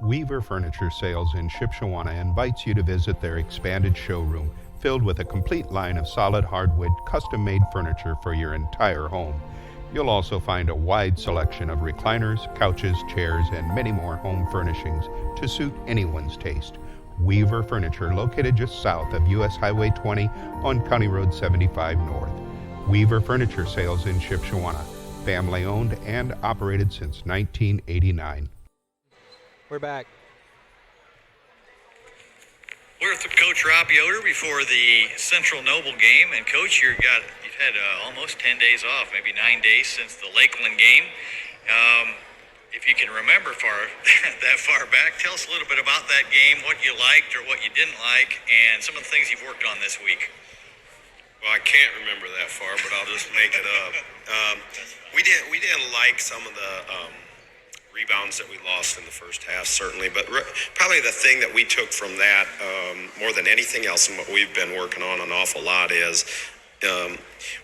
Weaver Furniture Sales in Shipshewana invites you to visit their expanded showroom filled with a complete line of solid hardwood, custom-made furniture for your entire home. You'll also find a wide selection of recliners, couches, chairs, and many more home furnishings to suit anyone's taste. Weaver Furniture, located just south of US Highway 20 on County Road 75 North. Weaver Furniture Sales in Shipshewana, family-owned and operated since 1989. We're back. We're with Coach Rob Yoder before the Central Noble game, and Coach, you've had almost 10 days off, maybe 9 days since the Lakeland game. If you can remember that far back, tell us a little bit about that game, what you liked or what you didn't like, and some of the things you've worked on this week. Well, I can't remember that far, but I'll just make it up. We didn't like some of the rebounds that we lost in the first half, certainly, but probably the thing that we took from that more than anything else, and what we've been working on an awful lot, is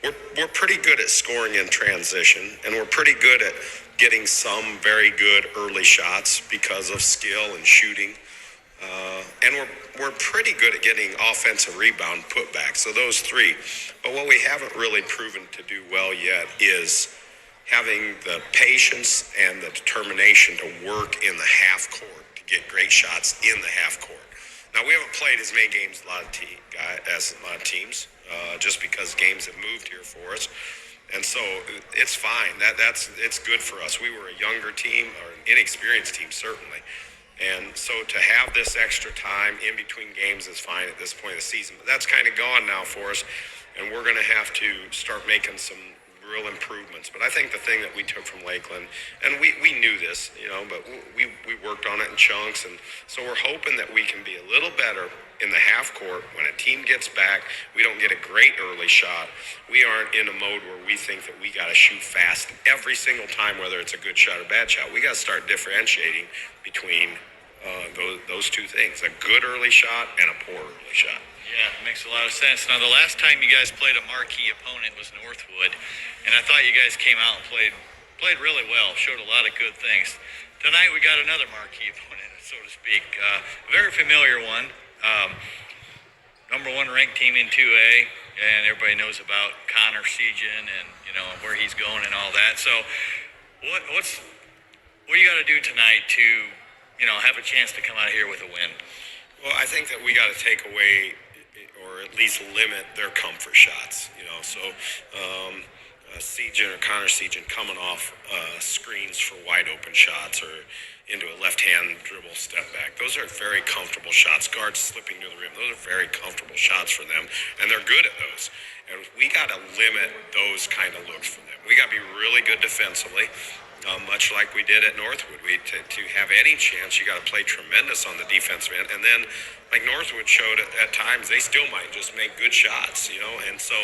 we're pretty good at scoring in transition, and we're pretty good at getting some very good early shots because of skill and shooting, and we're pretty good at getting offensive rebound putback. So those three. But what we haven't really proven to do well yet is having the patience and the determination to work in the half court to get great shots in the half court. Now, we haven't played as many games as a lot of teams, just because games have moved here for us. And so it's fine. It's good for us. We were a younger team, or an inexperienced team, certainly. And so to have this extra time in between games is fine at this point of the season. But that's kind of gone now for us, and we're going to have to start making some real improvements. But I think the thing that we took from Lakeland, and we knew this, but we worked on it in chunks, and so we're hoping that we can be a little better in the half court. When a team gets back, we don't get a great early shot. We aren't in a mode where we think that we got to shoot fast every single time, whether it's a good shot or bad shot. We got to start differentiating between those two things, a good early shot and a poor early shot. Yeah, it makes a lot of sense. Now, the last time you guys played a marquee opponent was Northwood, and I thought you guys came out and played really well, showed a lot of good things. Tonight we got another marquee opponent, so to speak, a very familiar one, number one ranked team in 2A, and everybody knows about Connor Sejan and where he's going and all that. So, what do you got to do tonight to have a chance to come out here with a win? Well, I think that we got to take away, or at least limit their comfort shots. So Sejan or Connor Sejan coming off screens for wide open shots or into a left-hand dribble step back. Those are very comfortable shots. Guards slipping to the rim. Those are very comfortable shots for them, and they're good at those. And we got to limit those kind of looks for them. We got to be really good defensively. Much like we did at Northwood. To have any chance, you got to play tremendous on the defensive end. And then, like Northwood showed at times, they still might just make good shots, And so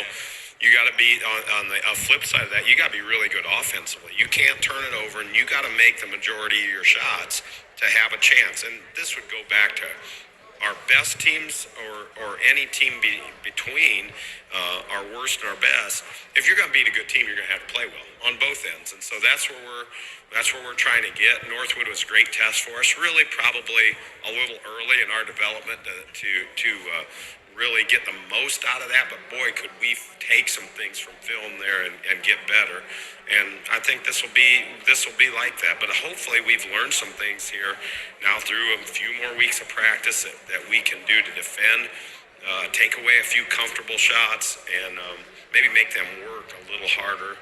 you got to be on the flip side of that. You got to be really good offensively. You can't turn it over, and you got to make the majority of your shots to have a chance. And this would go back to our best teams or any team between our worst and our best. If you're going to beat a good team, you're going to have to play well on both ends, and so that's where we're trying to get. Northwood was a great test for us. Really, probably a little early in our development to really get the most out of that. But boy, could we take some things from film there and get better. And I think this will be like that. But hopefully, we've learned some things here now through a few more weeks of practice that we can do to defend. Take away a few comfortable shots and maybe make them work a little harder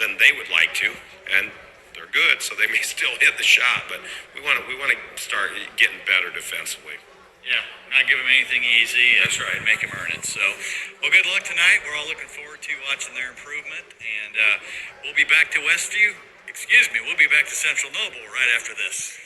than they would like to. And they're good, so they may still hit the shot, but we want to start getting better defensively. Yeah, not give them anything easy. That's right, make them earn it. So, well, good luck tonight. We're all looking forward to watching their improvement, and we'll be back to Westview. We'll be back to Central Noble right after this.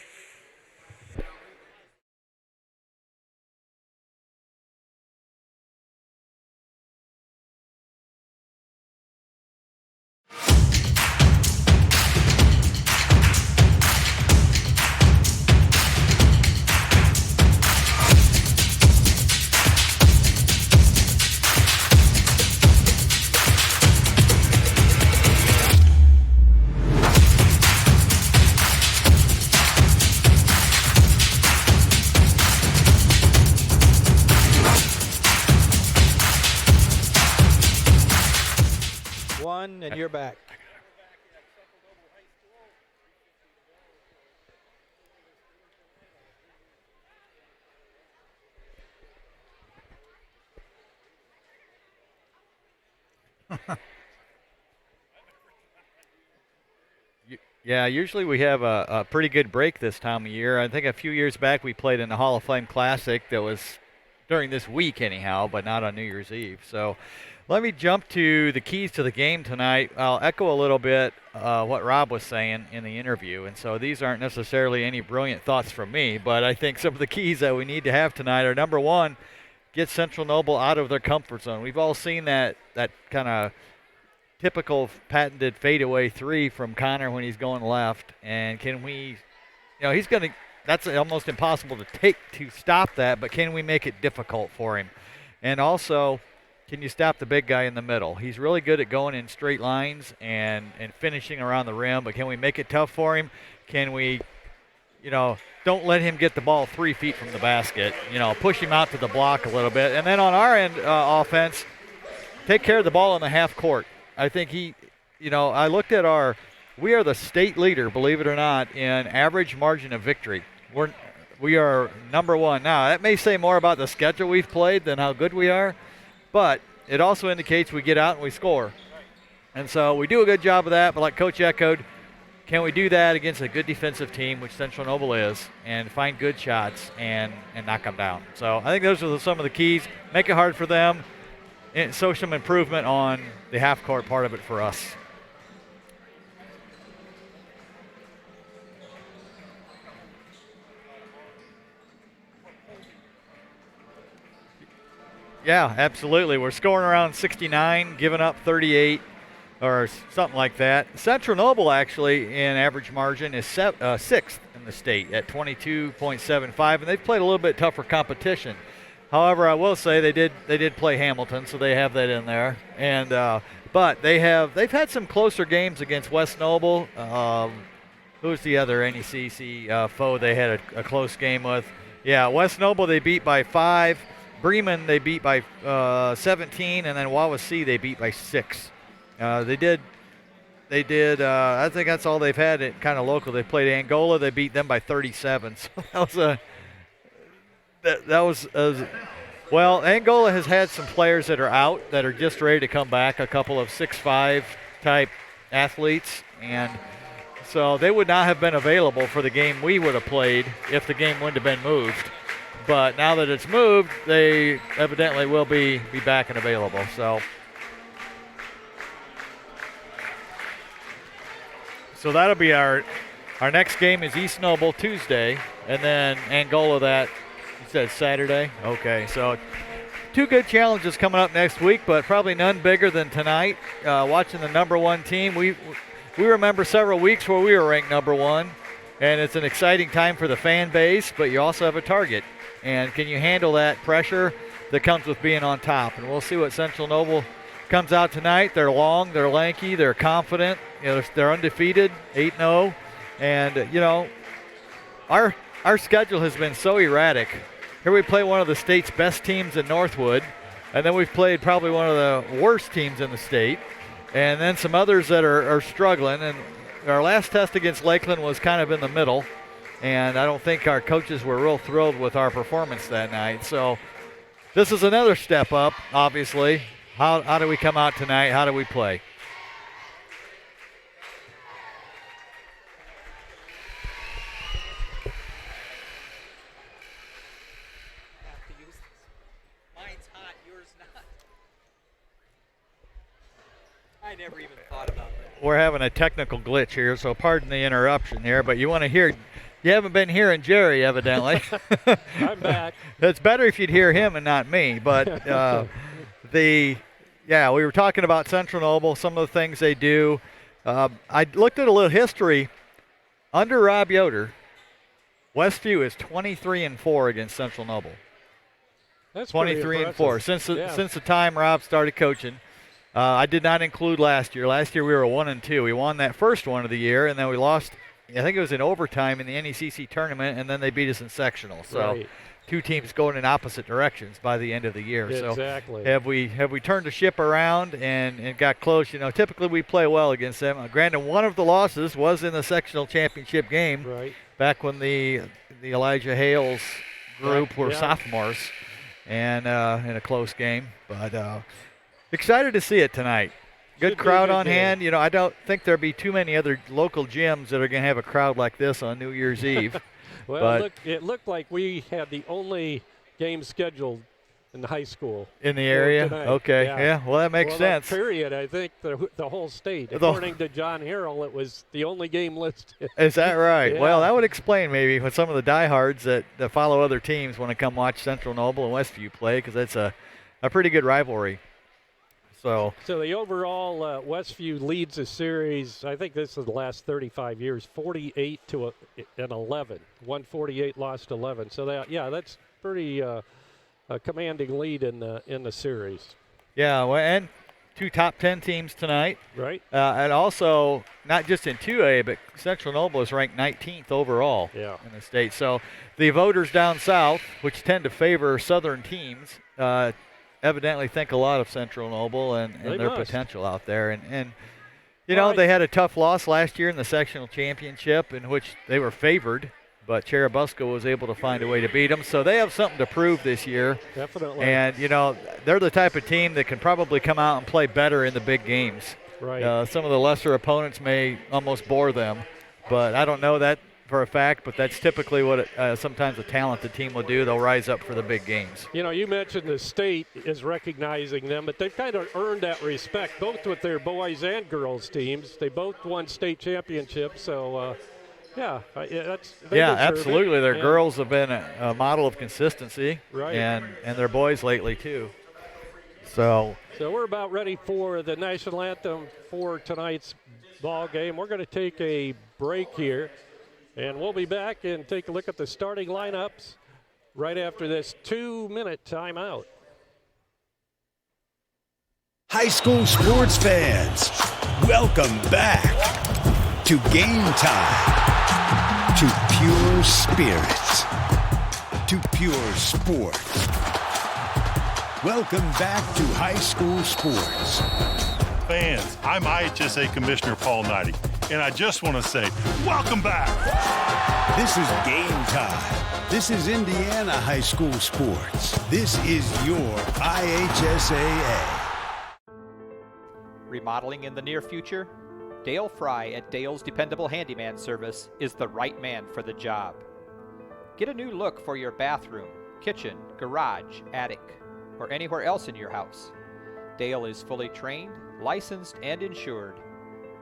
Yeah, usually we have a pretty good break this time of year. I think a few years back we played in the Hall of Fame Classic that was during this week anyhow, but not on New Year's Eve. So let me jump to the keys to the game tonight. I'll echo a little bit what Rob was saying in the interview. And so these aren't necessarily any brilliant thoughts from me, but I think some of the keys that we need to have tonight are, number one, get Central Noble out of their comfort zone. We've all seen that kind of typical patented fadeaway three from Connor when he's going left. And can we, he's going to, that's almost impossible to stop that, but can we make it difficult for him? And also, can you stop the big guy in the middle? He's really good at going in straight lines and finishing around the rim, but can we make it tough for him? Can we, don't let him get the ball 3 feet from the basket, push him out to the block a little bit. And then on our end offense, take care of the ball in the half court. I think I looked at we are the state leader, believe it or not, in average margin of victory. We are number one. Now, that may say more about the schedule we've played than how good we are, but it also indicates we get out and we score. And so we do a good job of that, but like Coach echoed, can we do that against a good defensive team, which Central Noble is, and find good shots and knock them down? So I think those are some of the keys. Make it hard for them. And show some improvement on the half-court part of it for us. Yeah, absolutely. We're scoring around 69, giving up 38 or something like that. Central Noble, actually, in average margin is sixth in the state at 22.75, and they've played a little bit tougher competition. However, I will say they did play Hamilton, so they have that in there. And but they've had some closer games against West Noble. Who's the other NECC foe they had a close game with? Yeah, West Noble they beat by 5. Bremen they beat by 17, and then Wawasee they beat by 6. They did. I think that's all they've had. Kind of local. They played Angola. They beat them by 37. So that was a. That was well, Angola has had some players that are out that are just ready to come back, a couple of 6'5" type athletes, and so they would not have been available for the game we would have played if the game wouldn't have been moved. But now that it's moved, they evidently will be back and available. So that'll be our next game is East Noble Tuesday, and then Angola that. You said Saturday? Okay, so 2 good challenges coming up next week, but probably none bigger than tonight. Watching the number 1 team, we remember several weeks where we were ranked number 1, and it's an exciting time for the fan base, but you also have a target. And can you handle that pressure that comes with being on top? And we'll see what Central Noble comes out tonight. They're long, they're lanky, they're confident. They're undefeated, 8-0, and Our schedule has been so erratic. Here we play one of the state's best teams in Northwood, and then we've played probably one of the worst teams in the state, and then some others that are struggling. And our last test against Lakeland was kind of in the middle, and I don't think our coaches were real thrilled with our performance that night. So this is another step up, obviously. How do we come out tonight? How do we play? I never even thought about that. We're having a technical glitch here, so pardon the interruption here, but you want to hear, you haven't been hearing Jerry evidently. I'm back. It's better if you'd hear him and not me, but we were talking about Central Noble, some of the things they do. I looked at a little history. Under Rob Yoder, Westview is 23-4 against Central Noble. That's 23-4 since the time Rob started coaching. I did not include last year. Last year we were 1-2. We won that first one of the year, and then we lost. I think it was in overtime in the NECC tournament, and then they beat us in sectional. So 2 teams going in opposite directions by the end of the year. Exactly. So have we turned the ship around and got close? Typically we play well against them. Granted, one of the losses was in the sectional championship game back when the Elijah Hales group were sophomores, and in a close game. But Excited to see it tonight. Good Should be a crowd good on game. hand. You know, I don't think there'll be too many other local gyms that are going to have a crowd like this on New Year's Eve. Well, but it looked like we had the only game scheduled in the high school. in the area? tonight. Okay. Yeah. Yeah, well, that makes sense. Period, I think, the whole state. The- According to John Harrell, it was the only game listed. Is that right? Yeah. Well, that would explain maybe what some of the diehards that follow other teams want to come watch Central Noble and Westview play, because it's a pretty good rivalry. So So the overall Westview leads the series. I think this is the last 35 years, 48-11. 148 lost 11. So that's pretty a commanding lead in the series, yeah, well, and 2 top 10 teams tonight. right? And also, not just in 2A, but Central Noble is ranked 19th overall Yeah. in the state. So the voters down south, which tend to favor southern teams, evidently think a lot of Central Noble and They their must. potential out there. And you Well, know, they had a tough loss last year in the sectional championship in which they were favored, but Cherubusco was able to find a way to beat them. So they have something to prove this year. Definitely. And, you know, they're the type of team that can probably come out and play better in the big games. Right. Some of the lesser opponents may almost bore them, but I don't know that for a fact, but that's typically what sometimes a talented team will do. They'll rise up for the big games. You know, you mentioned the state is recognizing them, but they've kind of earned that respect, both with their boys and girls teams. They both won state championships, so they deserve it. Absolutely. Their And- girls have been a model of consistency, Right. and their boys lately too. So So we're about ready for the national anthem for tonight's ball game. We're going to take a break here, and we'll be back and take a look at the starting lineups right after this 2-minute timeout. High school sports fans, welcome back to Game Time, to pure spirits, to pure sports. Welcome back to high school sports. Fans, I'm IHSA Commissioner Paul Knighty, and I just want to say, welcome back. This is Game Time. This is Indiana high school sports. This is your IHSAA. Remodeling in the near future? Dale Fry at Dale's Dependable Handyman Service is the right man for the job. Get a new look for your bathroom, kitchen, garage, attic, or anywhere else in your house. Dale is fully trained, licensed, and insured.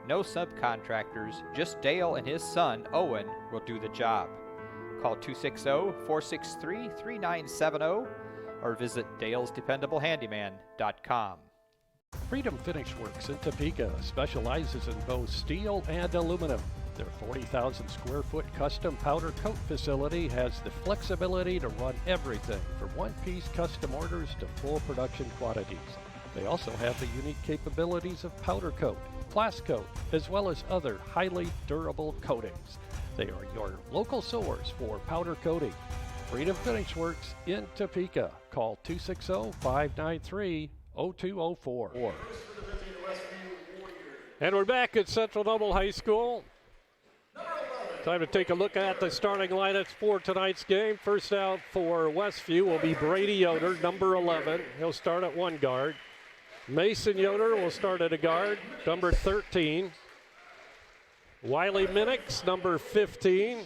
No subcontractors, just Dale and his son, Owen, will do the job. Call 260-463-3970 or visit dalesdependablehandyman.com. Freedom Finish Works in Topeka specializes in both steel and aluminum. Their 40,000 square foot custom powder coat facility has the flexibility to run everything from one-piece custom orders to full production quantities. They also have the unique capabilities of powder coat, blast coat, as well as other highly durable coatings. They are your local source for powder coating. Freedom Finish Works in Topeka. Call 260-593-0204. And we're back at Central Noble High School. Time to take a look at the starting lineups for tonight's game. First out for Westview will be Brady Yoder, number 11. He'll start at one guard. Mason Yoder will start at a guard, number 13. Wiley Minix, number 15.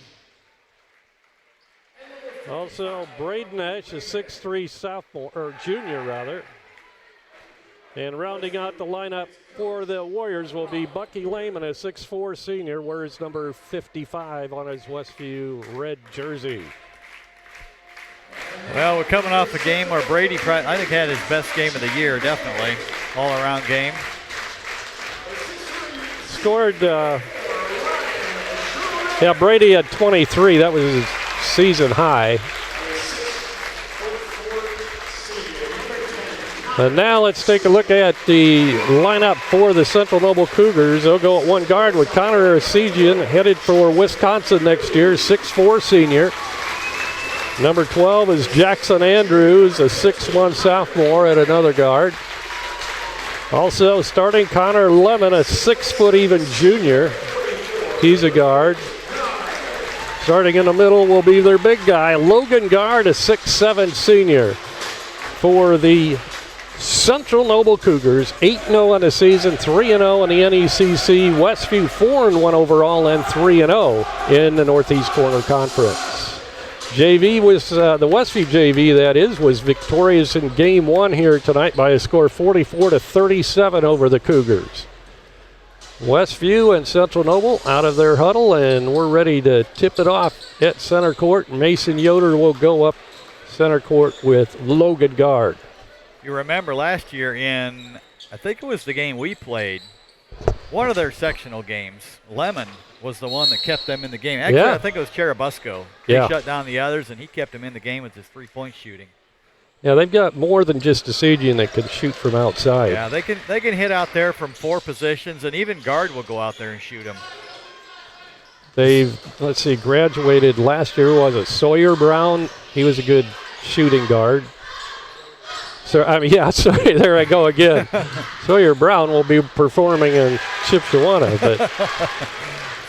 Also, Braden Ash, a 6'3 sophomore, or junior rather. And rounding out the lineup for the Warriors will be Bucky Lehman, a 6'4 senior, wears number 55 on his Westview red jersey. well, we're coming off a game where Brady, I think, had his best game of the year, definitely, all-around game. Scored, Brady had 23. That was his season high. And now let's take a look at the lineup for the Central Noble Cougars. They'll go at one guard with Connor Arcesian, headed for Wisconsin next year, 6'4 senior. Number 12 is Jackson Andrews, a 6'1 sophomore at another guard. Also starting Connor Lemon, a 6 foot even junior. He's a guard. Starting in the middle will be their big guy, Logan Guard, a 6'7 senior for the Central Noble Cougars 8-0 in the season, 3-0 in the NECC. Westview 4-1 overall and 3-0 in the Northeast Corner Conference. JV was the Westview JV, that is, was victorious in Game 1 here tonight by a score 44-37 over the Cougars. Westview and Central Noble out of their huddle, and we're ready to tip it off at center court. Mason Yoder will go up center court with Logan Guard. You remember last year in, I think it was the game we played, one of their sectional games, Lemon was the one that kept them in the game. Actually, Yeah. I think it was Cherubusco. Yeah. He shut down the others, and he kept them in the game with his three-point shooting. Yeah, they've got more than just a Decidian that can shoot from outside. Yeah, they can hit out there from 4 positions, and even guard will go out there and shoot them. They've, let's see, graduated last year, was it Sawyer Brown? He was a good shooting guard. So, sorry, there I go again. Sawyer Brown will be performing in Shipshewana, but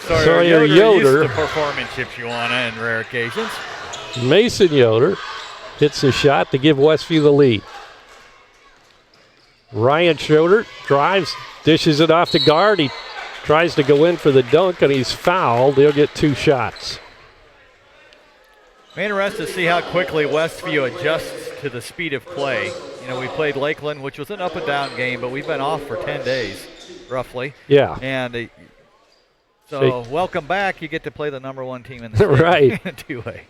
Sawyer Yoder used to perform in Shipshewana in rare occasions. Mason Yoder hits the shot to give Westview the lead. Ryan Schroeder drives, dishes it off to guard. He tries to go in for the dunk, and he's fouled. He'll get 2 shots. I'm interested to see how quickly Westview adjusts to the speed of play. You know, we played Lakeland, which was an up and down game, but we've been off for 10 days, roughly. Yeah. And so welcome back. You get to play the #1 team in the state. Right. 2A.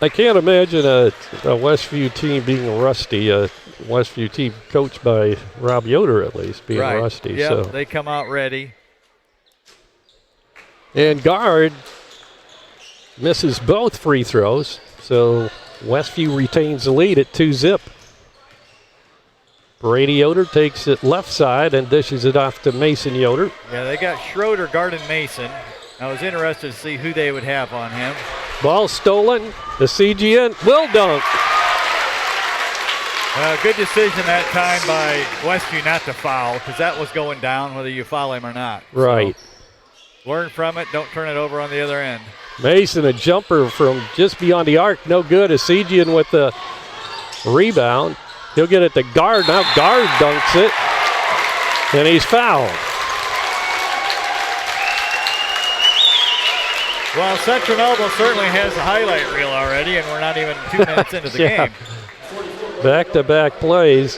I can't imagine a Westview team being rusty. A Westview team coached by Rob Yoder, at least, being rusty. Yeah, so they come out ready. And guard misses both free throws, so Westview retains the lead at 2-zip. Brady Yoder takes it left side and dishes it off to Mason Yoder. Yeah, they got Schroeder guarding Mason. I was interested to see who they would have on him. Ball stolen. The CGN will dunk. Good decision that time by Westview not to foul, because that was going down whether you foul him or not. Right. So learn from it. Don't turn it over on the other end. Mason, a jumper from just beyond the arc, no good. Asigian with the rebound. He'll get it to guard. Now guard dunks it, and he's fouled. Well, Central Noble certainly has a highlight reel already, and we're not even 2 minutes into the game. Back-to-back plays.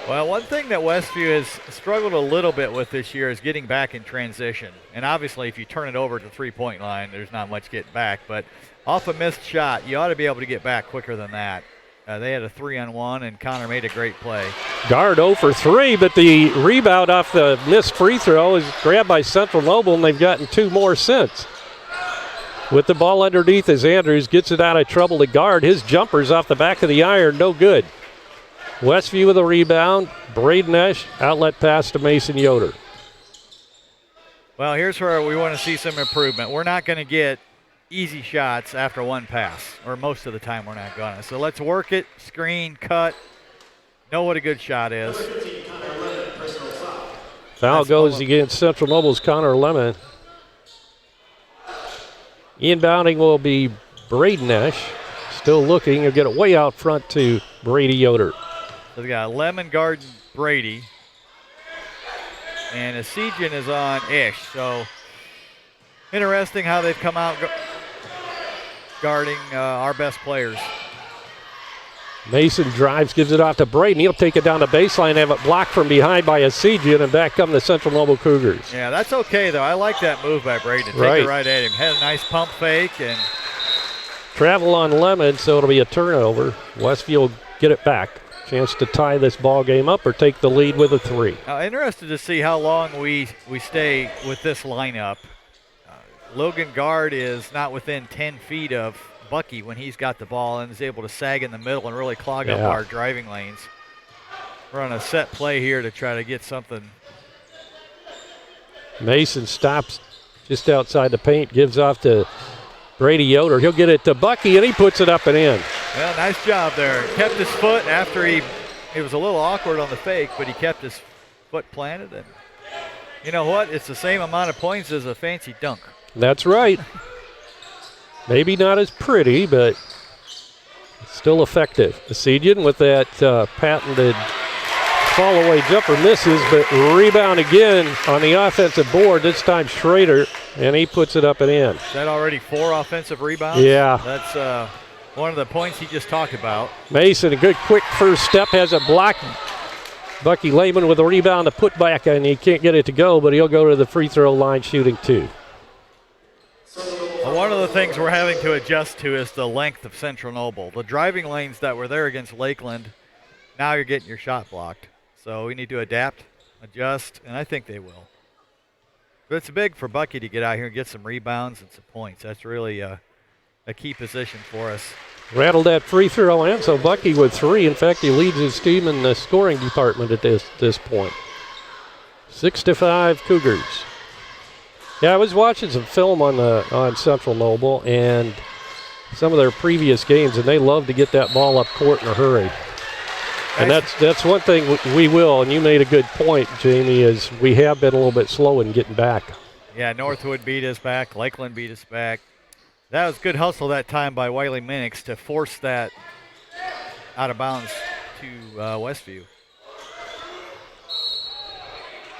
Well, one thing that Westview has struggled a little bit with this year is getting back in transition. And obviously, if you turn it over to the three-point line, there's not much getting back. But off a missed shot, you ought to be able to get back quicker than that. They had a 3-on-1, and Connor made a great play. Guard 0 for 3, but the rebound off the missed free throw is grabbed by Central Noble, and they've gotten 2 more since. With the ball underneath as Andrews gets it out of trouble to guard. His jumper's off the back of the iron, no good. Westview with a rebound. Braden Esch, outlet pass to Mason Yoder. Well, here's where we want to see some improvement. We're not going to get easy shots after one pass, or most of the time we're not going to. So let's work it, screen, cut, know what a good shot is. Foul goes against Central Noble's Connor Lemon. Inbounding will be Braden Esch. Still looking. He'll get it way out front to Brady Yoder. So they got Lemon guarding Brady. And Asigian is on Ish. So interesting how they've come out guarding our best players. Mason drives, gives it off to Braden. He'll take it down the baseline, have it blocked from behind by Asigian, and back come the Central Noble Cougars. Yeah, that's okay, though. I like that move by Braden. Take it right at him. Had a nice pump fake. And travel on Lemon, so it'll be a turnover. Westview will get it back. Chance to tie this ball game up or take the lead with a 3. Interested to see how long we stay with this lineup. Logan Guard is not within 10 feet of Bucky when he's got the ball and is able to sag in the middle and really clog up our driving lanes. We're on a set play here to try to get something. Mason stops just outside the paint, gives off to Brady Yoder. He'll get it to Bucky, and he puts it up and in. Well, nice job there. Kept his foot after it was a little awkward on the fake, but he kept his foot planted. And you know what? It's the same amount of points as a fancy dunk. That's right. Maybe not as pretty, but Still effective. Asidian with that patented fall-away jumper misses, but rebound again on the offensive board. This time Schrader, and he puts it up and in. Is that already 4 offensive rebounds? Yeah. That's one of the points he just talked about. Mason, a good quick first step, has a block. Bucky Lehman with a rebound to put back, and he can't get it to go, but he'll go to the free throw line shooting 2. Well, one of the things we're having to adjust to is the length of Central Noble. The driving lanes that were there against Lakeland, now you're getting your shot blocked. So we need to adapt, adjust, and I think they will. But it's big for Bucky to get out here and get some rebounds and some points. That's really a key position for us. Rattled that free throw in, so Bucky with 3. In fact, he leads his team in the scoring department at this point. 6-5 Cougars. Yeah, I was watching some film on Central Noble and some of their previous games, and they love to get that ball up court in a hurry. And that's one thing we will, and you made a good point, Jamie, is we have been a little bit slow in getting back. Yeah, Northwood beat us back. Lakeland beat us back. That was good hustle that time by Wiley Minix to force that out of bounds to Westview.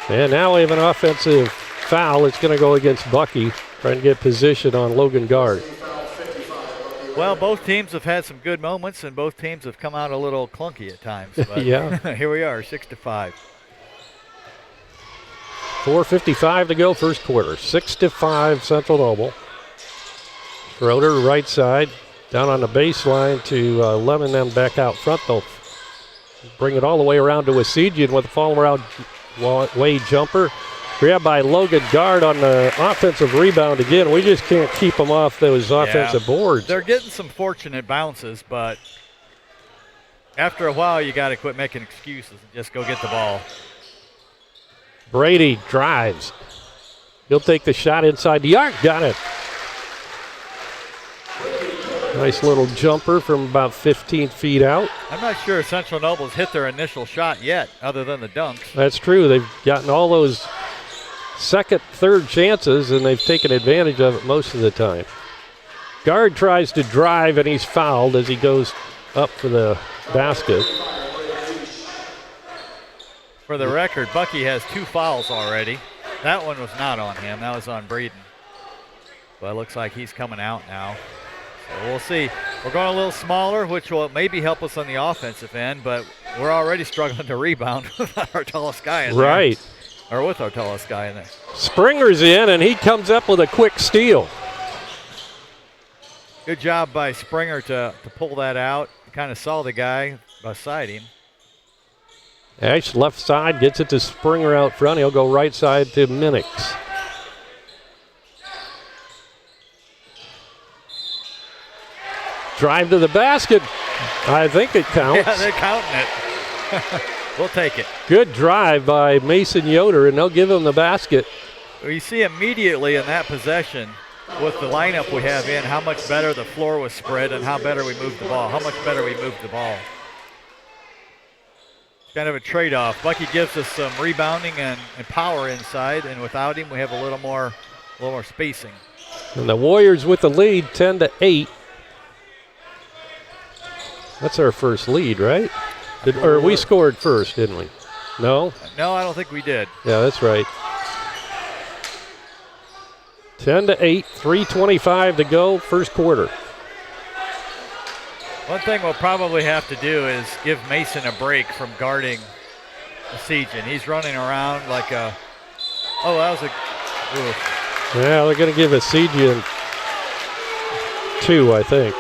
And now we have an offensive foul. It's going to go against Bucky, trying to get position on Logan Guard. Well, both teams have had some good moments, and both teams have come out a little clunky at times. But yeah. Here we are, 6-5. 4:55 to go, first quarter. 6-5 Central Noble. Schroeder, right side, down on the baseline to Lemon, them back out front. They'll bring it all the way around to Asidian with a fall-around way jumper. Grabbed by Logan Guard on the offensive rebound again. We just can't keep them off those offensive boards. They're getting some fortunate bounces, but after a while, you got to quit making excuses and just go get the ball. Brady drives. He'll take the shot inside the arc. Got it. Nice little jumper from about 15 feet out. I'm not sure Central Noble's hit their initial shot yet, other than the dunks. That's true. They've gotten all those second, third chances, and they've taken advantage of it most of the time. Guard tries to drive, and he's fouled as he goes up for the basket. For the record, Bucky has 2 fouls already. That one was not on him. That was on Breeden. But it looks like he's coming out now. So we'll see. We're going a little smaller, which will maybe help us on the offensive end, but we're already struggling to rebound with our tallest guy in there. Right. Or with our tallest guy in there. Springer's in, and he comes up with a quick steal. Good job by Springer to pull that out. Kind of saw the guy beside him. Ash left side gets it to Springer out front. He'll go right side to Minix. Drive to the basket. I think it counts. Yeah, they're counting it. We'll take it. Good drive by Mason Yoder, and they'll give him the basket. We see immediately in that possession with the lineup we have in how much better the floor was spread and how better we moved the ball, how much better we moved the ball. Kind of a trade-off. Bucky gives us some rebounding and power inside, and without him we have a little more spacing. And the Warriors with the lead, 10-8. That's our first lead, right? Or we scored first, didn't we? No? No, I don't think we did. Yeah, that's right. 10-8, 3:25 to go, first quarter. One thing we'll probably have to do is give Mason a break from guarding Asidian. He's running around like a, oh, that was a, oof. Yeah, they're going to give Asidian 2, I think.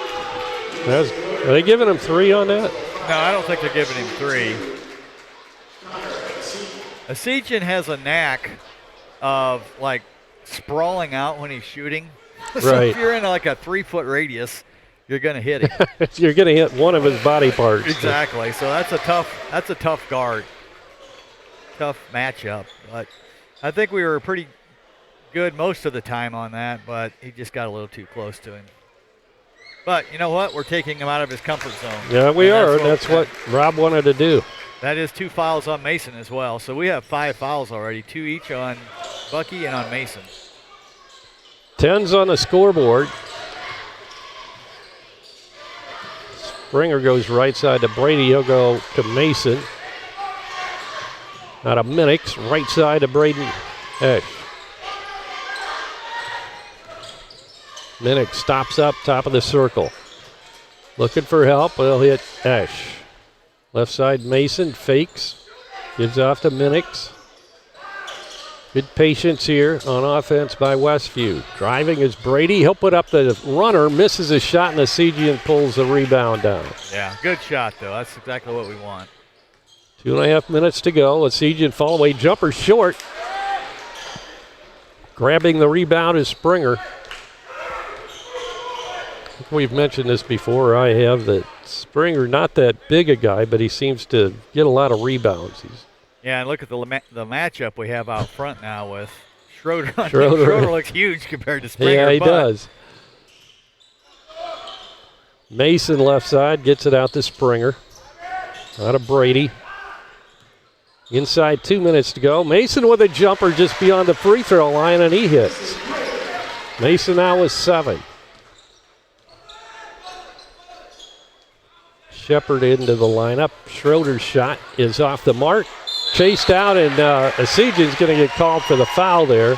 Are they giving him 3 on that? No, I don't think they're giving him 3. Asidian has a knack of like sprawling out when he's shooting. So right. If you're in like a 3-foot radius, you're going to hit him. You're going to hit one of his body parts. Exactly. So that's a tough guard, tough matchup. But I think we were pretty good most of the time on that, but he just got a little too close to him. But you know what? We're taking him out of his comfort zone. Yeah, we are. That's what Rob wanted to do. That is 2 fouls on Mason as well. So we have 5 fouls already, 2 each on Bucky and on Mason. 10's on the scoreboard. Springer goes right side to Brady. He'll go to Mason. Out of Minix, right side to Braden Esch. Minix stops up, top of the circle. Looking for help, he'll hit Esch. Left side, Mason fakes. Gives off to Minix. Good patience here on offense by Westview. Driving is Brady. He'll put up the runner, misses a shot, and the Stygian pulls the rebound down. Yeah, good shot, though. That's exactly what we want. 2.5 minutes to go. A Stygian fall away jumper short. Grabbing the rebound is Springer. We've mentioned this before. I have that Springer, not that big a guy, but he seems to get a lot of rebounds. Yeah, and look at the matchup we have out front now with Schroeder. Schroeder. Schroeder looks huge compared to Springer. Yeah, he does. Mason left side gets it out to Springer. Out of Brady. Inside 2 minutes to go. Mason with a jumper just beyond the free throw line, and he hits. Mason now with 7. Shepard into the lineup. Schroeder's shot is off the mark. Chased out, and Asijan's going to get called for the foul there.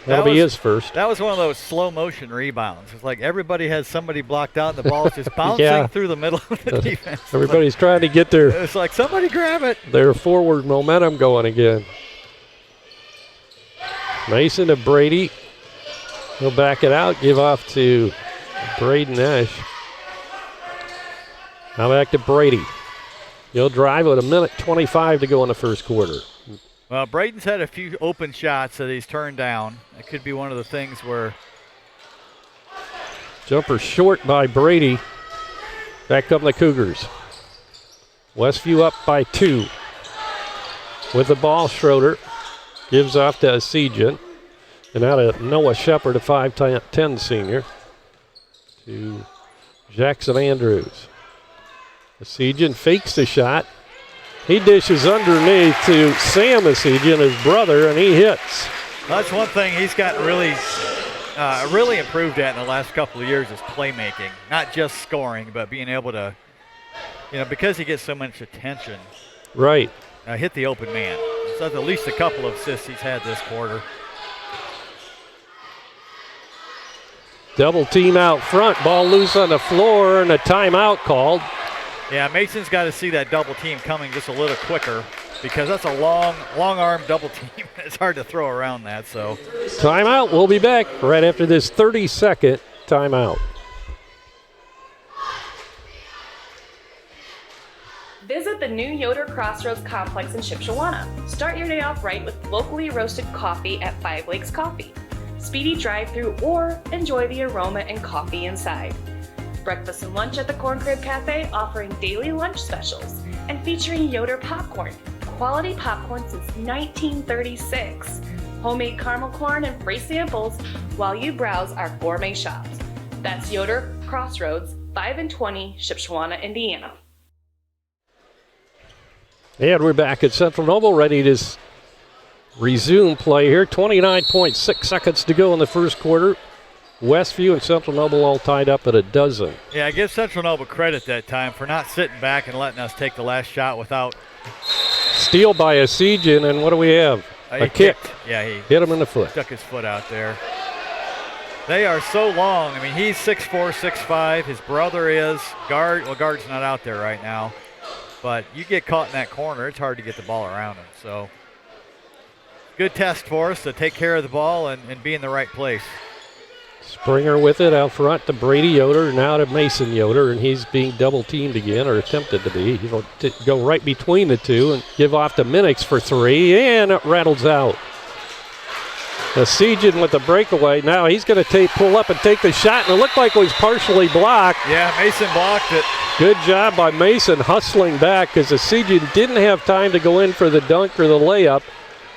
That'll be his first. That was one of those slow motion rebounds. It's like everybody has somebody blocked out, and the ball's just bouncing through the middle of the defense. Everybody's trying to get their. It's like somebody grab it. Their forward momentum going again. Mason to Brady. He'll back it out, give off to Braden Esch. Now back to Brady. He'll drive with 1:25 to go in the first quarter. Well, Braden's had a few open shots that he's turned down. It could be one of the things where. Jumper short by Brady. Back come the Cougars. Westview up by 2. With the ball, Schroeder gives off to Asijan. And out of Noah Shepard, a 5'10" senior, to Jackson Andrews. Asijan fakes the shot. He dishes underneath to Sam Asijan, his brother, and he hits. That's one thing he's gotten really improved at in the last couple of years is playmaking. Not just scoring, but being able to, because he gets so much attention. Right. Hit the open man. So that's at least a couple of assists he's had this quarter. Double team out front. Ball loose on the floor, and a timeout called. Yeah, Mason's got to see that double team coming just a little quicker because that's a long arm double team. It's hard to throw around that. So timeout. We'll be back right after this 30-second timeout. Visit the new Yoder Crossroads Complex in Shipshewana. Start your day off right with locally roasted coffee at 5 Lakes Coffee. Speedy drive-through or enjoy the aroma and coffee inside. Breakfast and lunch at the Corn Crib Cafe offering daily lunch specials and featuring Yoder popcorn. Quality popcorn since 1936. Homemade caramel corn and free samples while you browse our gourmet shops. That's Yoder Crossroads, 5 and 20, Shipshewana, Indiana. And we're back at Central Noble, ready to resume play here. 29.6 seconds to go in the first quarter. Westview and Central Noble all tied up at 12. Yeah, I give Central Noble credit that time for not sitting back and letting us take the last shot without. Steal by Asijan, and what do we have? A kick. Yeah, he hit him in the foot. Stuck his foot out there. They are so long. I mean, he's 6'4", 6'5". His brother is. Guard's not out there right now. But you get caught in that corner, it's hard to get the ball around him. So, good test for us to take care of the ball and be in the right place. Springer with it out front to Brady Yoder, now to Mason Yoder, and he's being double teamed again, or attempted to be. He'll go right between the two and give off to Minix for 3, and it rattles out. Asijan with the breakaway. Now he's going to pull up and take the shot, and it looked like it was partially blocked. Yeah, Mason blocked it. Good job by Mason hustling back because Asijan didn't have time to go in for the dunk or the layup,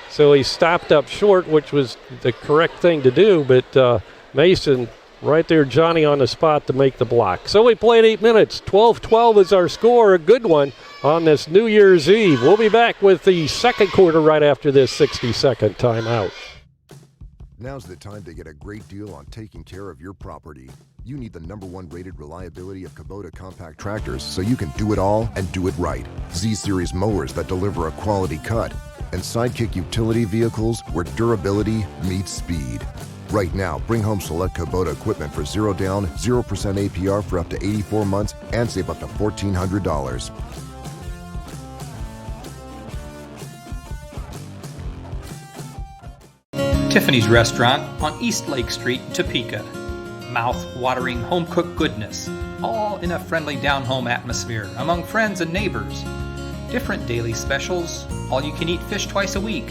so he stopped up short, which was the correct thing to do, but Mason right there, Johnny on the spot to make the block. So we played 8 minutes. 12-12 is our score, a good one on this New Year's Eve. We'll be back with the second quarter right after this 60-second timeout. Now's the time to get a great deal on taking care of your property. You need the #1 rated reliability of Kubota compact tractors so you can do it all and do it right. Z-Series mowers that deliver a quality cut, and Sidekick utility vehicles where durability meets speed. Right now, bring home select Kubota equipment for 0 down, 0% APR for up to 84 months and save up to $1,400. Tiffany's Restaurant on East Lake Street, Topeka. Mouth-watering home-cooked goodness, all in a friendly down-home atmosphere among friends and neighbors. Different daily specials, all-you-can-eat fish twice a week,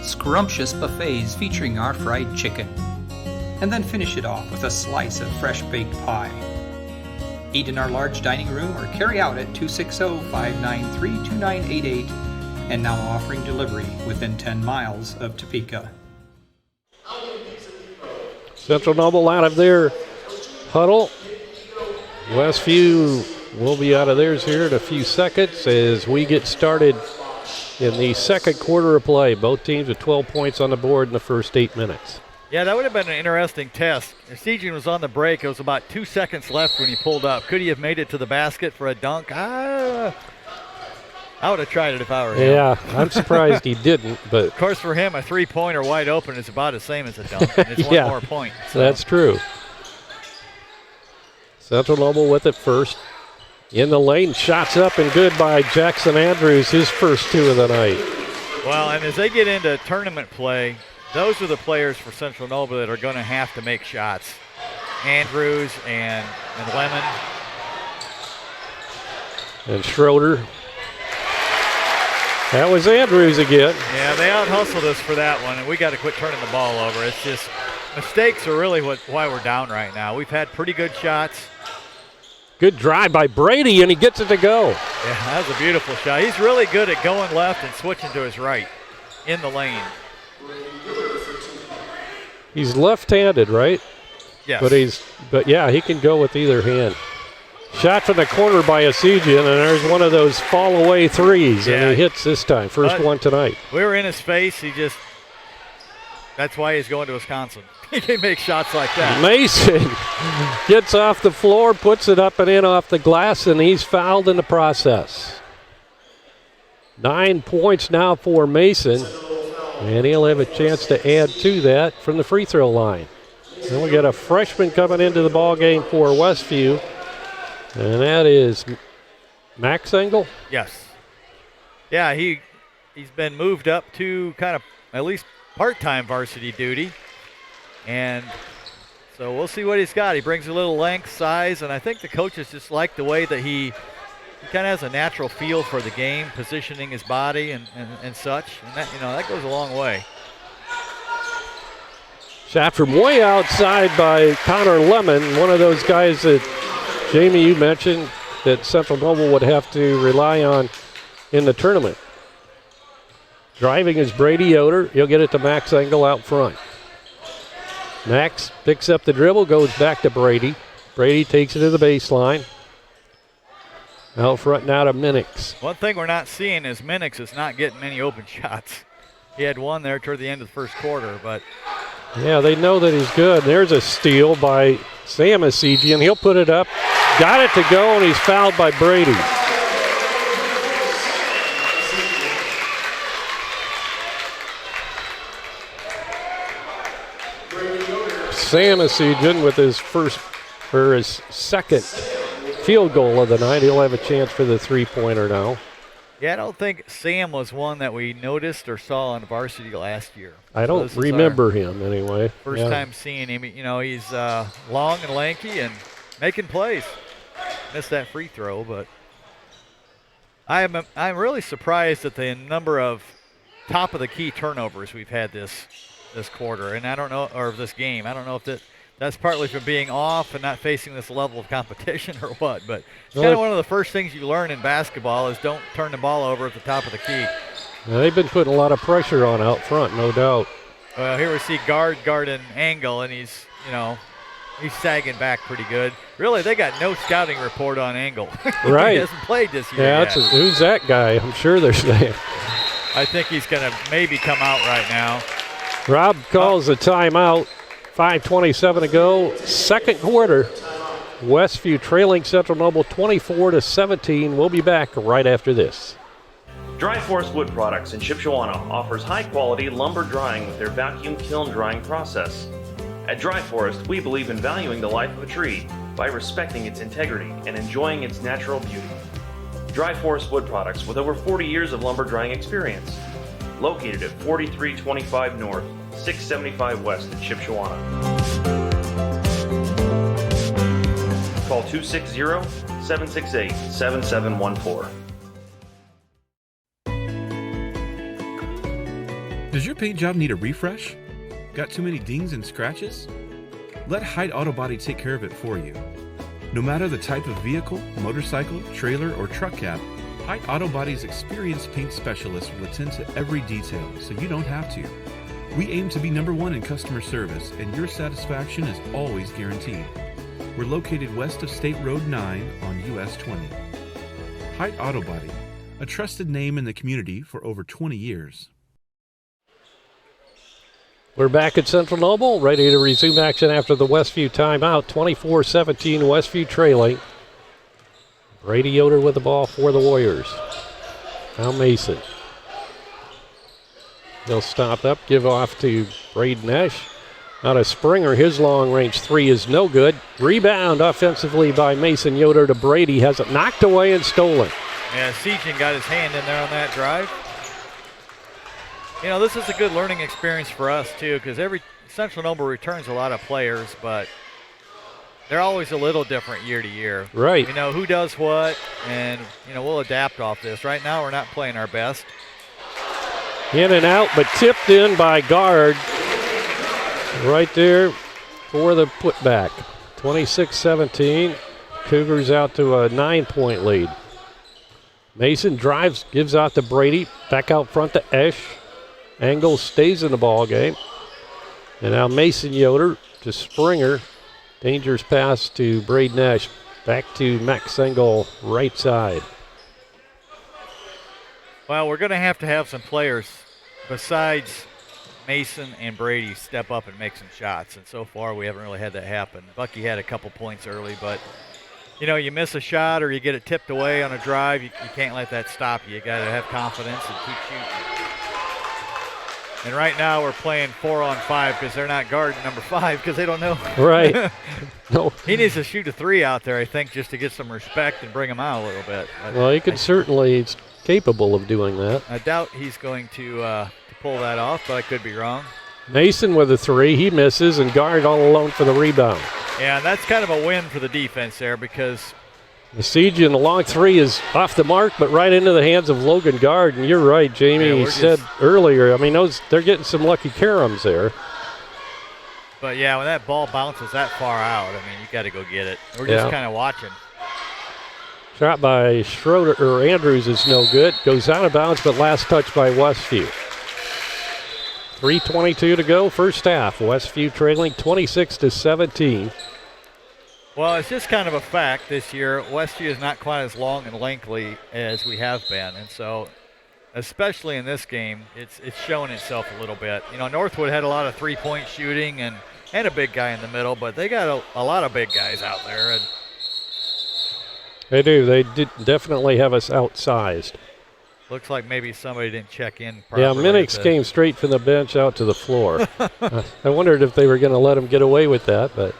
scrumptious buffets featuring our fried chicken, and then finish it off with a slice of fresh-baked pie. Eat in our large dining room or carry out at 260-593-2988, and now offering delivery within 10 miles of Topeka. Central Noble out of their huddle. Westview will be out of theirs here in a few seconds as we get started in the second quarter of play. Both teams with 12 points on the board in the first 8 minutes. Yeah, that would have been an interesting test. Sejan was on the break. It was about 2 seconds left when he pulled up. Could he have made it to the basket for a dunk? I would have tried it if I were him. Yeah, I'm surprised he didn't. But of course, for him, a three-pointer wide open is about the same as a dunk. And it's yeah, one more point. So. That's true. Central Noble with it first. In the lane, shots up and good by Jackson Andrews, his first 2 of the night. Well, and as they get into tournament play, those are the players for Central Noble that are going to have to make shots. Andrews and Lemon. And Schroeder. That was Andrews again. Yeah, they out-hustled us for that one, and we got to quit turning the ball over. It's just mistakes are really why we're down right now. We've had pretty good shots. Good drive by Brady, and he gets it to go. Yeah, that was a beautiful shot. He's really good at going left and switching to his right in the lane. He's left-handed, right? Yes. But yeah, he can go with either hand. Shot from the corner by Asigian, and there's one of those fall-away threes, and he hits this time. First one tonight. We were in his face. That's why he's going to Wisconsin. He can make shots like that. Mason gets off the floor, puts it up and in off the glass, and he's fouled in the process. 9 points now for Mason, and he'll have a chance to add to that from the free throw line. Then we got a freshman coming into the ball game for Westview. And that is Max Engel? Yes. Yeah, he's been moved up to kind of at least part-time varsity duty. And so we'll see what he's got. He brings a little length, size, and I think the coaches just like the way that he kind of has a natural feel for the game, positioning his body and such. And that goes a long way. Shot from way outside by Connor Lemon, one of those guys that Jamie, you mentioned that Central Noble would have to rely on in the tournament. Driving is Brady Yoder. He'll get it to Max Engel out front. Max picks up the dribble, goes back to Brady. Brady takes it to the baseline. Out front now to Minix. One thing we're not seeing is Minix is not getting many open shots. He had one there toward the end of the first quarter, but... Yeah, they know that he's good. There's a steal by Sam Asigian. He'll put it up. Got it to go, and he's fouled by Brady. Sam Asigian with his second field goal of the night. He'll have a chance for the three-pointer now. Yeah, I don't think Sam was one that we noticed or saw on varsity last year. I don't remember him anyway. First time seeing him. He's long and lanky and making plays. Missed that free throw, but I'm really surprised at the number of top of the key turnovers we've had this quarter, and I don't know, or this game. I don't know if that's partly from being off and not facing this level of competition or what, but it's kind of one of the first things you learn in basketball is don't turn the ball over at the top of the key. Now, they've been putting a lot of pressure on out front, no doubt. Well, here we see guard an angle, and he's sagging back pretty good. Really, they got no scouting report on Angle. Right. He hasn't played this year yet. Who's that guy? I'm sure they're saying. I think he's going to maybe come out right now. Rob calls a timeout 5:27 to go, second quarter. Westview trailing Central Noble 24-17. We'll be back right after this. Dry Forest Wood Products in Shipshewana offers high-quality lumber drying with their vacuum kiln drying process. At Dry Forest, we believe in valuing the life of a tree by respecting its integrity and enjoying its natural beauty. Dry Forest Wood Products with over 40 years of lumber drying experience. Located at 4325 North, 675 West in Shipshewana. Call 260-768-7714. Does your paint job need a refresh? Got too many dings and scratches? Let Hyde Auto Body take care of it for you. No matter the type of vehicle, motorcycle, trailer, or truck cab, Hyde Auto Body's experienced paint specialists will attend to every detail so you don't have to. We aim to be #1 in customer service, and your satisfaction is always guaranteed. We're located west of State Road 9 on US 20. Hyde Auto Body, a trusted name in the community for over 20 years. We're back at Central Noble, ready to resume action after the Westview timeout. 24-17, Westview trailing. Brady Yoder with the ball for the Warriors. Now Mason. He'll stop up, give off to Braden Esch. Out of Springer, his long-range three is no good. Rebound offensively by Mason Yoder to Brady. Has it knocked away and stolen. Yeah, Sejan got his hand in there on that drive. You know, this is a good learning experience for us, too, because every Central Noble returns a lot of players, but they're always a little different year to year. Right. You know, who does what, and, you know, we'll adapt off this. Right now, we're not playing our best. In and out, but tipped in by guard. Right there for the putback. 26-17. Cougars out to a 9-point lead. Mason drives, gives out to Brady. Back out front to Esch. Engel stays in the ball game. And now Mason Yoder to Springer. Dangerous pass to Braden Esch. Back to Max Engel, right side. Well, we're going to have some players besides Mason and Brady step up and make some shots. And so far, we haven't really had that happen. Bucky had a couple points early, but, you know, you miss a shot or you get it tipped away on a drive, you can't let that stop you. You got to have confidence and keep shooting. And right now we're playing 4-on-5 because they're not guarding number 5 because they don't know. Right. No. He needs to shoot a 3 out there, I think, just to get some respect and bring him out a little bit. Well, he could certainly, he's capable of doing that. I doubt he's going to pull that off, but I could be wrong. Mason with a 3, he misses, and guard all alone for the rebound. Yeah, that's kind of a win for the defense there because the siege in the long 3 is off the mark, but right into the hands of Logan Guard. And you're right, Jamie said earlier, I mean, they're getting some lucky caroms there. But, yeah, when that ball bounces that far out, I mean, you got to go get it. We're just kind of watching. Shot by Schroeder, or Andrews is no good. Goes out of bounds, but last touch by Westview. 3:22 to go, first half. Westview trailing 26-17. Well, it's just kind of a fact this year. Westview is not quite as long and lengthy as we have been, and so, especially in this game, it's showing itself a little bit. You know, Northwood had a lot of three-point shooting and a big guy in the middle, but they got a lot of big guys out there. And they do. They definitely have us outsized. Looks like maybe somebody didn't check in properly. Yeah, Minix came straight from the bench out to the floor. I wondered if they were going to let him get away with that, but.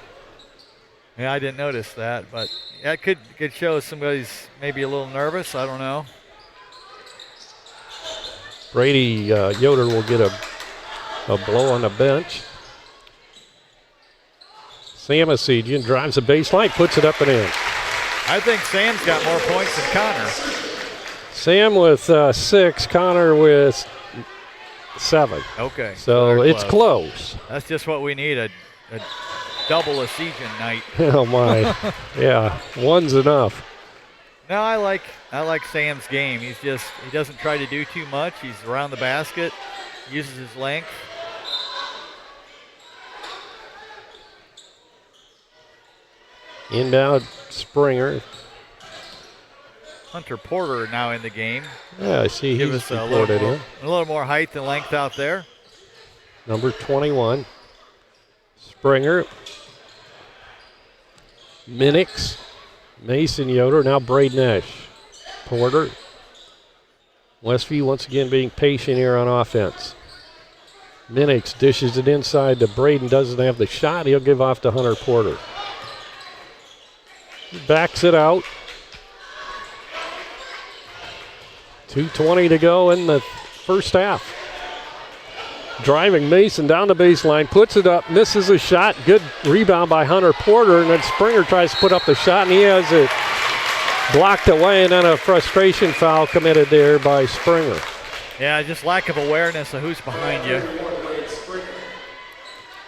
Yeah, I didn't notice that, but that could show somebody's maybe a little nervous. I don't know. Brady Yoder will get a blow on the bench. Sam Asidian drives the baseline, puts it up and in. I think Sam's got more points than Connor. Sam with 6, Connor with 7. Okay. So it's close. That's just what we need, a double Asidian night. Oh, my. Yeah, one's enough. No, I like Sam's game. He doesn't try to do too much. He's around the basket, uses his length. Inbound Springer. Hunter Porter now in the game. Yeah, I see he's reported in. A little more height and length out there. Number 21. Springer. Minix. Mason Yoder. Now Braden Esch. Porter. Westview once again being patient here on offense. Minix dishes it inside to Braden. Doesn't have the shot. He'll give off to Hunter Porter. He backs it out. 2:20 to go in the first half. Driving Mason down the baseline, puts it up, misses a shot. Good rebound by Hunter Porter, and then Springer tries to put up the shot, and he has it blocked away, and then a frustration foul committed there by Springer. Yeah, just lack of awareness of who's behind you.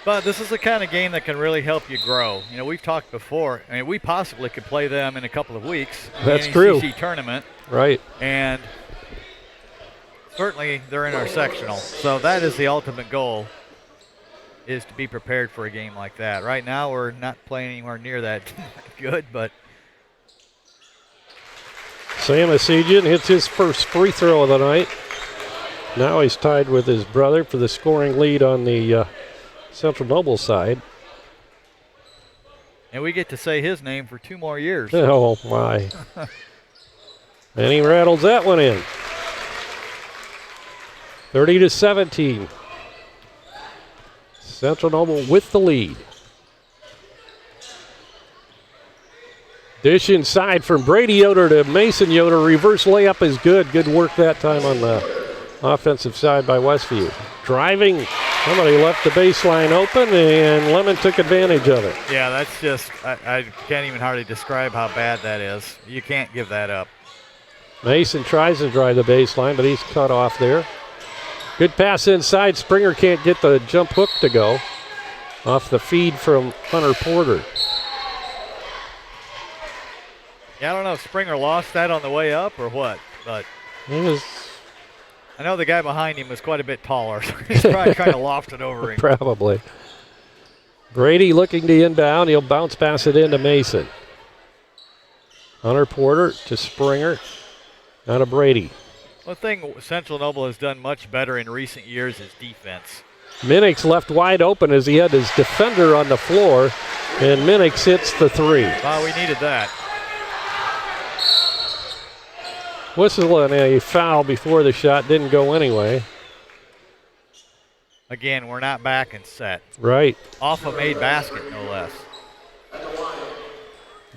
But this is the kind of game that can really help you grow. You know, we've talked before. I mean, we possibly could play them in a couple of weeks. That's in the true. NECC tournament. Right. And certainly they're in our sectional. So that is the ultimate goal, is to be prepared for a game like that. Right now we're not playing anywhere near that good, but Sam Asigian hits his first free throw of the night. Now he's tied with his brother for the scoring lead on the Central Noble side. And we get to say his name for 2 more years. Oh, my. And he rattles that one in. 30-17. Central Noble with the lead. Dish inside from Brady Yoder to Mason Yoder. Reverse layup is good. Good work that time on the offensive side by Westview. Driving. Somebody left the baseline open, and Lemon took advantage of it. Yeah, that's just, I can't even hardly describe how bad that is. You can't give that up. Mason tries to drive the baseline, but he's cut off there. Good pass inside. Springer can't get the jump hook to go. Off the feed from Hunter Porter. Yeah, I don't know if Springer lost that on the way up or what, but He was I know the guy behind him was quite a bit taller, so he's probably trying to loft it over him. Probably. Brady looking to inbound. He'll bounce pass it into Mason. Hunter Porter to Springer. Now to Brady. One thing Central Noble has done much better in recent years is defense. Minix left wide open as he had his defender on the floor, and Minix hits the three. Wow, we needed that. Whistling a foul before the shot, didn't go anyway. Again, we're not back and set. Right. Off a made basket, no less.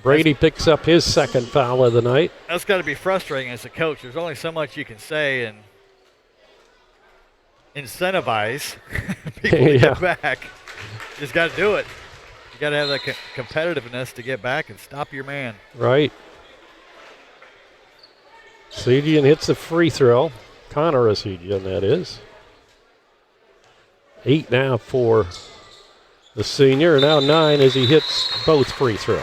Brady picks up his second foul of the night. That's got to be frustrating as a coach. There's only so much you can say and incentivize people to get back. Just got to do it. You got to have that competitiveness to get back and stop your man. Right. Asigian hits the free throw. Connor Asigian, that is. 8 now for the senior, now 9 as he hits both free throws.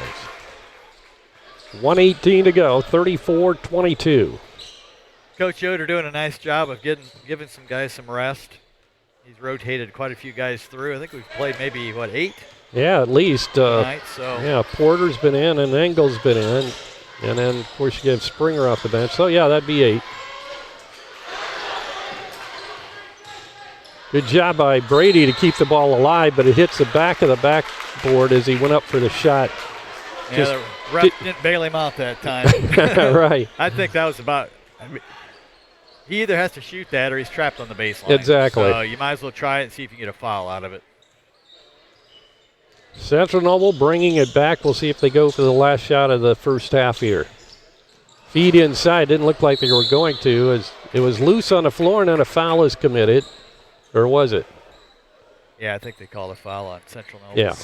1:18 to go, 34-22. Coach Yoder doing a nice job of giving some guys some rest. He's rotated quite a few guys through. I think we've played maybe, 8? Yeah, at least. Tonight, so. Yeah, Porter's been in and Engel's been in. And then, of course, you have Springer off the bench. So, yeah, that'd be 8. Good job by Brady to keep the ball alive, but it hits the back of the backboard as he went up for the shot. Yeah, the ref didn't bail him out that time. Right. I think that was about he either has to shoot that or he's trapped on the baseline. Exactly. So you might as well try it and see if you can get a foul out of it. Central Noble bringing it back. We'll see if they go for the last shot of the first half here. Feed inside. Didn't look like they were going to. As it was loose on the floor, and then a foul is committed. Or was it? Yeah, I think they called a foul on Central Noble. Yeah.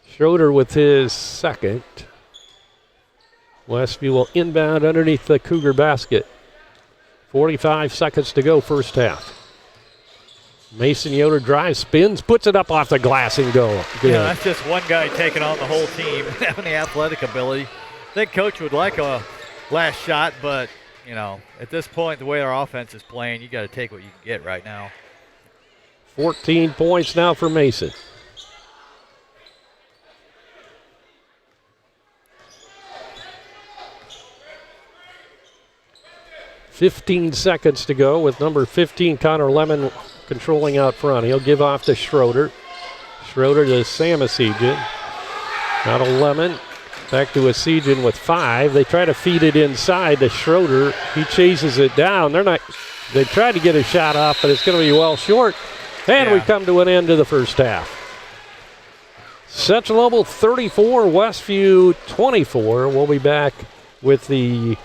Schroeder with his second. Westview will inbound underneath the Cougar basket. 45 seconds to go, first half. Mason Yoder drives, spins, puts it up off the glass and go. Good. Yeah, that's just one guy taking on the whole team, having the athletic ability. I think Coach would like a last shot, but, at this point, the way our offense is playing, you got to take what you can get right now. 14 points now for Mason. $15 seconds to go with number 15, Connor Lemon, controlling out front. He'll give off to Schroeder. Schroeder to Samasijan. Now to Lemon. Back to Asijan with 5. They try to feed it inside to Schroeder. He chases it down. They tried to get a shot off, but it's going to be well short. And we come to an end to the first half. Central Noble 34, Westview 24. We'll be back with the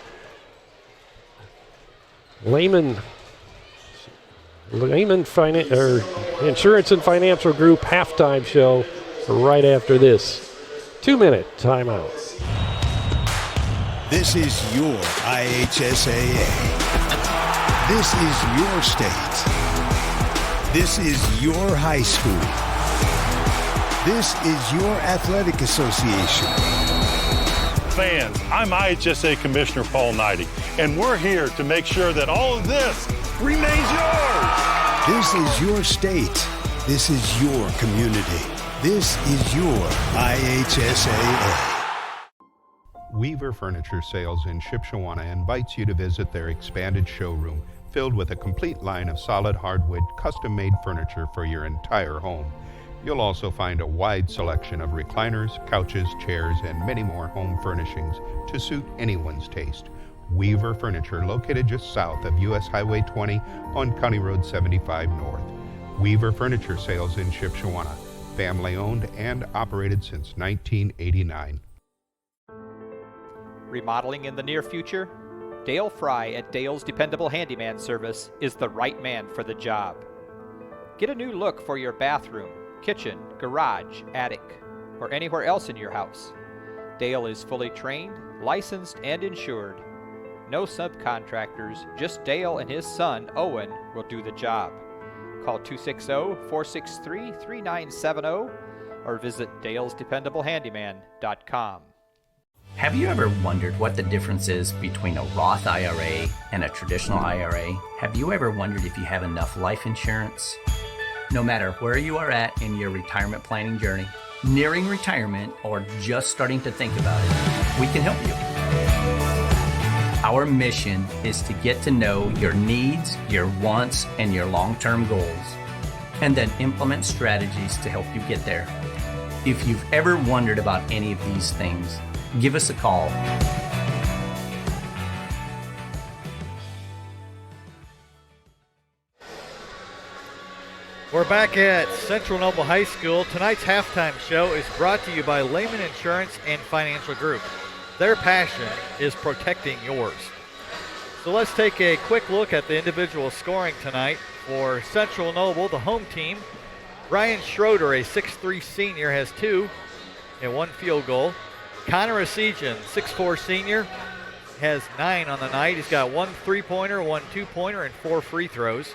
Lehman Insurance and Financial Group halftime show right after this 2-minute timeout. This is your IHSAA. This is your state. This is your high school. This is your athletic association. Fans, I'm IHSA Commissioner Paul Knighty, and we're here to make sure that all of this remains yours. This is your state. This is your community. This is your IHSAA. Weaver Furniture Sales in Shipshewana invites you to visit their expanded showroom filled with a complete line of solid hardwood custom-made furniture for your entire home. You'll also find a wide selection of recliners, couches, chairs, and many more home furnishings to suit anyone's taste. Weaver Furniture, located just south of US Highway 20 on County Road 75 North. Weaver Furniture Sales in Shipshewana, family-owned and operated since 1989. Remodeling in the near future? Dale Fry at Dale's Dependable Handyman Service is the right man for the job. Get a new look for your bathroom, kitchen, garage, attic, or anywhere else in your house. Dale is fully trained, licensed, and insured. No subcontractors, just Dale and his son, Owen, will do the job. Call 260-463-3970 or visit dalesdependablehandyman.com. Have you ever wondered what the difference is between a Roth IRA and a traditional IRA? Have you ever wondered if you have enough life insurance? No matter where you are at in your retirement planning journey, nearing retirement, or just starting to think about it, we can help you. Our mission is to get to know your needs, your wants, and your long-term goals, and then implement strategies to help you get there. If you've ever wondered about any of these things, give us a call. We're back at Central Noble High School. Tonight's halftime show is brought to you by Lehman Insurance and Financial Group. Their passion is protecting yours. So let's take a quick look at the individual scoring tonight. For Central Noble, the home team, Ryan Schroeder, a 6'3 senior, has 2 and 1 field goal. Connor Asijan, 6'4 senior, has 9 on the night. He's got 1 3-pointer, 1 2-pointer, and 4 free throws.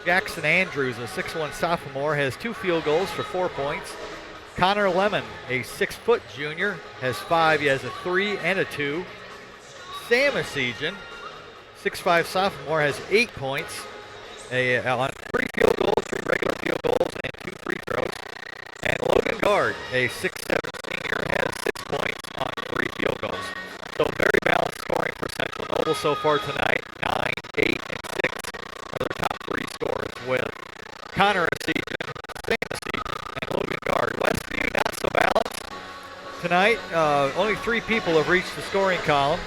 Jackson Andrews, a 6'1 sophomore, has 2 field goals for 4 points. Connor Lemon, a 6-foot junior, has 5. He has a 3 and a 2. Sam Asijan, 6'5 sophomore, has 8 points on 3 field goals, 3 regular field goals, and 2 free throws. And Logan Guard, a 6'7 senior, has 6 points on 3 field goals. So very balanced scoring for Central Noble so far tonight. 9, 8, and 6 are their top 3 scorers, with Connor Asijan, Sam Asijan, and Logan Guard. Westview not so balanced tonight. Only 3 people have reached the scoring column.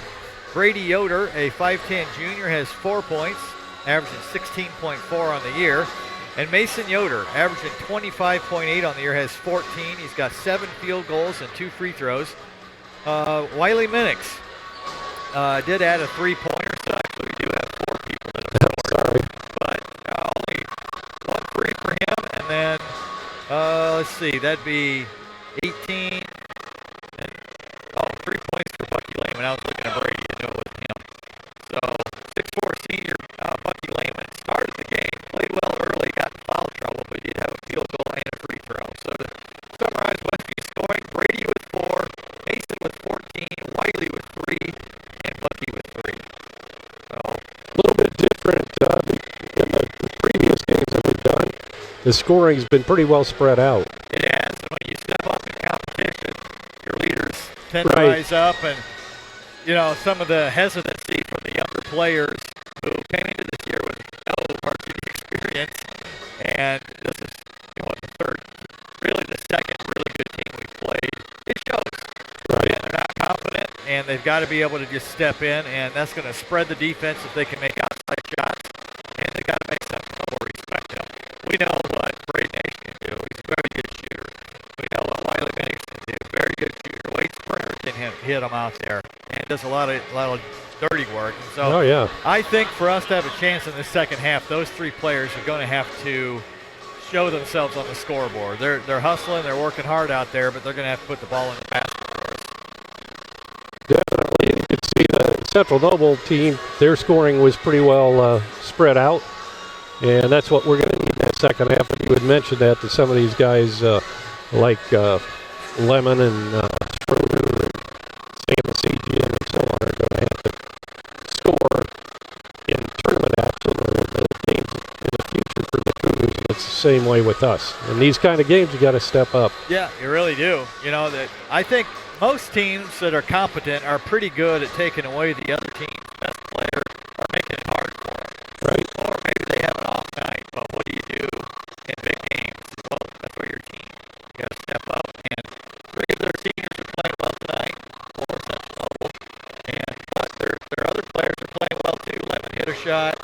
Brady Yoder, a 5'10 junior, has 4 points, averaging 16.4 on the year. And Mason Yoder, averaging 25.8 on the year, has 14. He's got 7 field goals and 2 free throws. Wiley Minix did add a 3-pointer, so actually we do have 4 people that have scored. But only 1 free for him. And then, let's see, that'd be 18. And 3 points for Bucky Lehman. I was looking at Brady and knew it was him. So 6'4 senior Bucky Lehman started the game, played well early, got in foul trouble, but he did have a field goal and a free throw. So to summarize Westview scoring, Brady with 4, Mason with 14, Wiley with 3, and Bucky with 3. So A little bit different than the previous games that we've done. The scoring's been pretty well spread out. it has. And when you step up in competition, your leaders tend to rise up, and some of the hesitancy from the younger players who came into this year with no varsity experience And this is the second really good team we've played. It shows. Right. And they're not confident, and they've got to be able to just step in, and that's going to spread the defense if they can make outside shots, and they've got to make Central Noble respect them. We know what Braden Nation can do. He's a very good shooter. We know what Wiley Minix can do. Very good shooter. Wade Springer can hit them out there, and does a lot of dirty work. And so I think for us to have a chance in the second half, those three players are going to have to show themselves on the scoreboard. They're hustling, they're working hard out there, but they're going to have to put the ball in the basket for us. Definitely. You could see the Central Noble team, their scoring was pretty well spread out, and that's what we're going to need in that second half. And you would mention that to some of these guys like Lemon and Schroeder and Sam CGM and so on are going to have to score in tournament action or the games in the future for the Cougars. And it's the same way with us. In these kind of games, you got to step up. Yeah, you really do. You know, that I think most teams that are competent are pretty good at taking away the other team's best player or making it hard for them. Right. Or maybe they have an off night, but what do you do in big games? Well, that's where your team. You got to step up, and three of their seniors are playing well tonight, for Central Noble, and plus their other players are playing well too. Lemon hit a shot.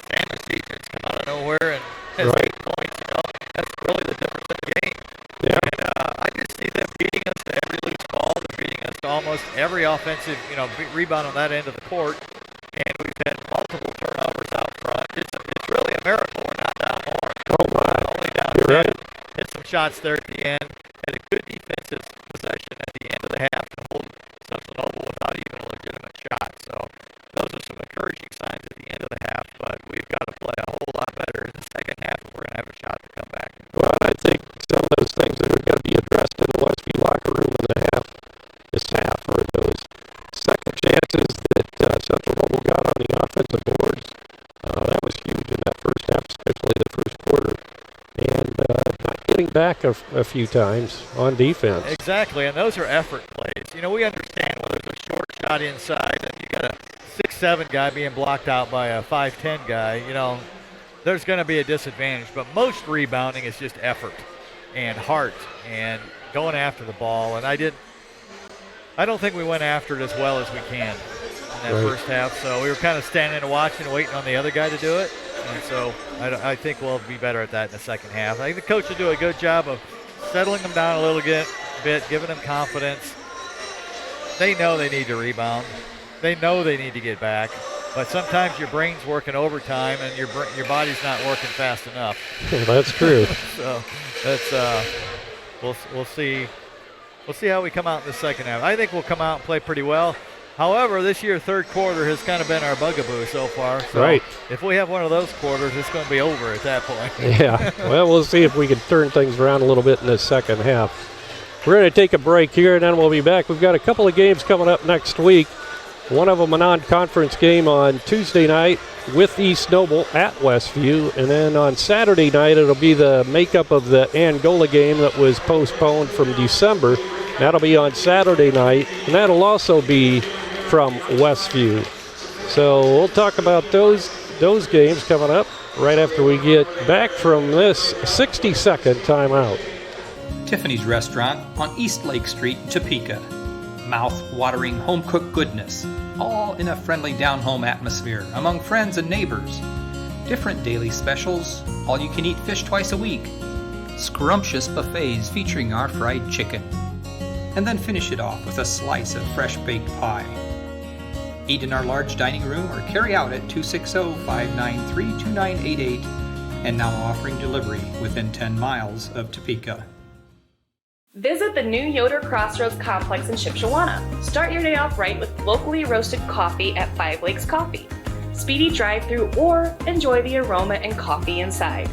Sam Seasons come out of nowhere and has 8 points. You know, that's really the difference in the game. Yeah. And I just see them beating us to every loose ball. They're beating us to almost every offensive, rebound on that end of the court. And we've had multiple turnovers out front. It's really a miracle we're not down more. Oh my! Only down You're 10. right. Hit some shots there at the end. Had a good defensive possession at the end of the half to hold Central Noble without even a legitimate shot. So those are some encouraging signs at the end of the half. But we've got to play a whole lot better in the second half if we're going to have a shot to come back. Well, I think some of those things that are going to be addressed in the Westview locker room in the this half are those second chances that Central Noble got on the offensive boards. That was huge in that first half, especially the first quarter. And not getting back a few times on defense. Exactly, and those are effort plays. You know, we understand when there's a short shot inside and you got a 6'7" guy being blocked out by a 5'10" guy, you know, there's going to be a disadvantage. But most rebounding is just effort and heart and going after the ball. And I don't think we went after it as well as we can in that first half. So we were kind of standing and watching, waiting on the other guy to do it. And so I think we'll be better at that in the second half. I think the coach will do a good job of settling them down a little bit, giving them confidence. They know they need to rebound. They know they need to get back. But sometimes your brain's working overtime and your body's not working fast enough. That's true. So that's we'll see. We'll see how we come out in the second half. I think we'll come out and play pretty well. However, this year, third quarter has kind of been our bugaboo so far. So if we have one of those quarters, it's going to be over at that point. Yeah. Well, we'll see if we can turn things around a little bit in the second half. We're going to take a break here, and then we'll be back. We've got a couple of games coming up next week. One of them a non-conference game on Tuesday night with East Noble at Westview. And then on Saturday night, it'll be the makeup of the Angola game that was postponed from December. That'll be on Saturday night, and that'll also be from Westview. So we'll talk about those games coming up right after we get back from this 60-second timeout. Tiffany's Restaurant on East Lake Street, Topeka. Mouth-watering home-cooked goodness, all in a friendly down-home atmosphere among friends and neighbors. Different daily specials, all-you-can-eat fish twice a week. Scrumptious buffets featuring our fried chicken. And then finish it off with a slice of fresh-baked pie. Eat in our large dining room or carry out at 260-593-2988 and now offering delivery within 10 miles of Topeka. Visit the new Yoder Crossroads Complex in Shipshewana. Start your day off right with locally roasted coffee at 5 Lakes Coffee. Speedy drive-through or enjoy the aroma and coffee inside.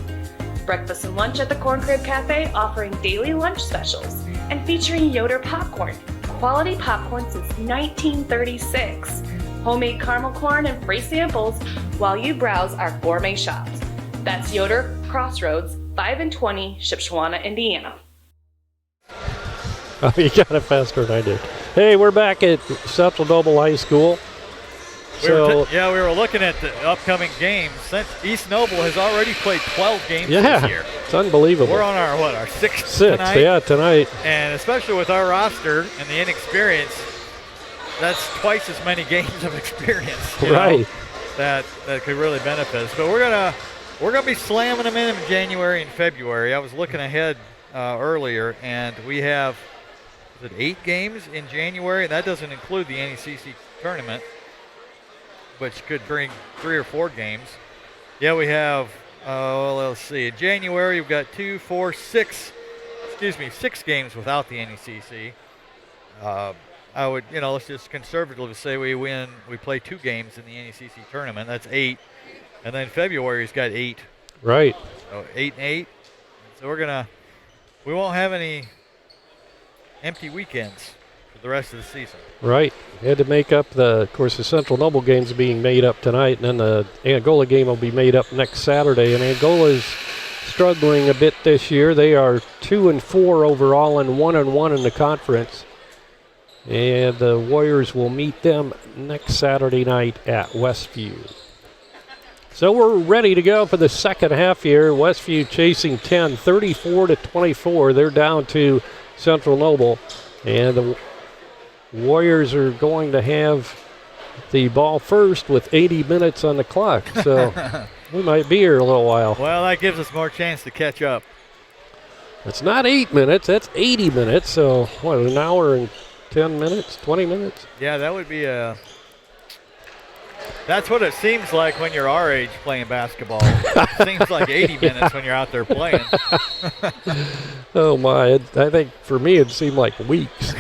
Breakfast and lunch at the Corn Crib Cafe offering daily lunch specials and featuring Yoder popcorn. Quality popcorn since 1936. Homemade caramel corn and free samples while you browse our gourmet shops. That's Yoder Crossroads, 5 and 20, Shipshewana, Indiana. Oh, you got it faster than I did. Hey, we're back at Central Noble High School. We were looking at the upcoming games. East Noble has already played 12 games this year. It's unbelievable. We're on our sixth tonight? Yeah, tonight. And especially with our roster and the inexperience, that's twice as many games of experience. Right. That could really benefit us. But we're gonna be slamming them in January and February. I was looking ahead earlier, and we have 8 games in January. That doesn't include the NECC tournament, which could bring 3 or 4 games. Yeah, we have. Let's see. In January, we've got 6 games without the NECC. I would, let's just conservatively say we play 2 games in the NECC tournament. That's 8. And then February's got 8. Right. So 8 and 8. So we won't have any empty weekends for the rest of the season. Right. We had to make up of course, the Central Noble game's being made up tonight, and then the Angola game will be made up next Saturday. And Angola's struggling a bit this year. They are 2-4 overall and 1-1 in the conference. And the Warriors will meet them next Saturday night at Westview. So we're ready to go for the second half here. Westview chasing 10, 34-24. They're down to Central Noble. And the Warriors are going to have the ball first with 80 minutes on the clock. So we might be here a little while. Well, that gives us more chance to catch up. It's not 8 minutes. That's 80 minutes. So, an hour and 10 minutes, 20 minutes? Yeah, that would be that's what it seems like when you're our age playing basketball. It seems like 80 minutes when you're out there playing. Oh, my. I think for me it seemed like weeks.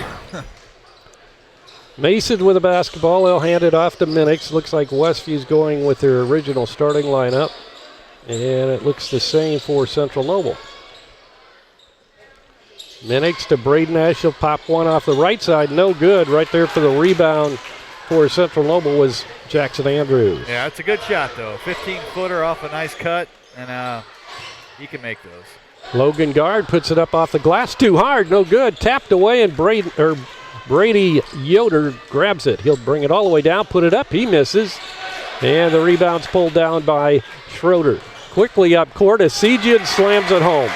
Mason with a basketball. They'll hand it off to Minix. Looks like Westview's going with their original starting lineup. And it looks the same for Central Noble. Minix to Braden Ash. He'll pop one off the right side. No good. Right there for the rebound for Central Noble was Jackson Andrews. Yeah, it's a good shot, though. 15-footer off a nice cut, and he can make those. Logan Guard puts it up off the glass. Too hard. No good. Tapped away, and Brady Yoder grabs it. He'll bring it all the way down, put it up. He misses. And the rebound's pulled down by Schroeder. Quickly up court as Sejan slams it home.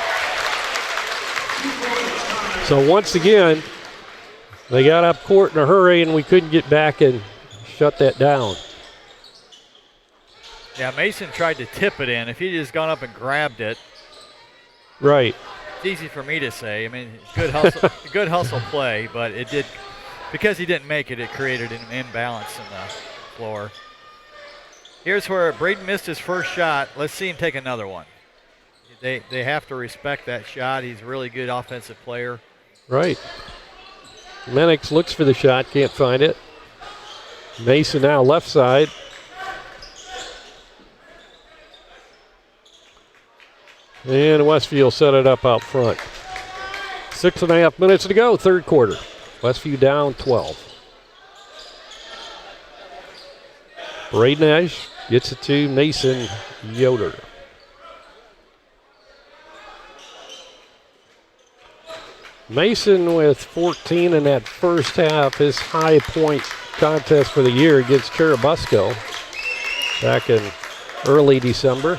So once again, they got up court in a hurry, and we couldn't get back and shut that down. Yeah, Mason tried to tip it in. If he'd just gone up and grabbed it. Right. It's easy for me to say. I mean, good hustle play, but it did, because he didn't make it, it created an imbalance in the floor. Here's where Braden missed his first shot. Let's see him take another one. They have to respect that shot. He's a really good offensive player. Right. Minix looks for the shot, can't find it. Mason now left side. And Westview set it up out front. 6.5 minutes to go, third quarter. Westview down 12. Braden Ash gets it to Mason Yoder. Mason with 14 in that first half. His high point contest for the year against Cherubusco back in early December.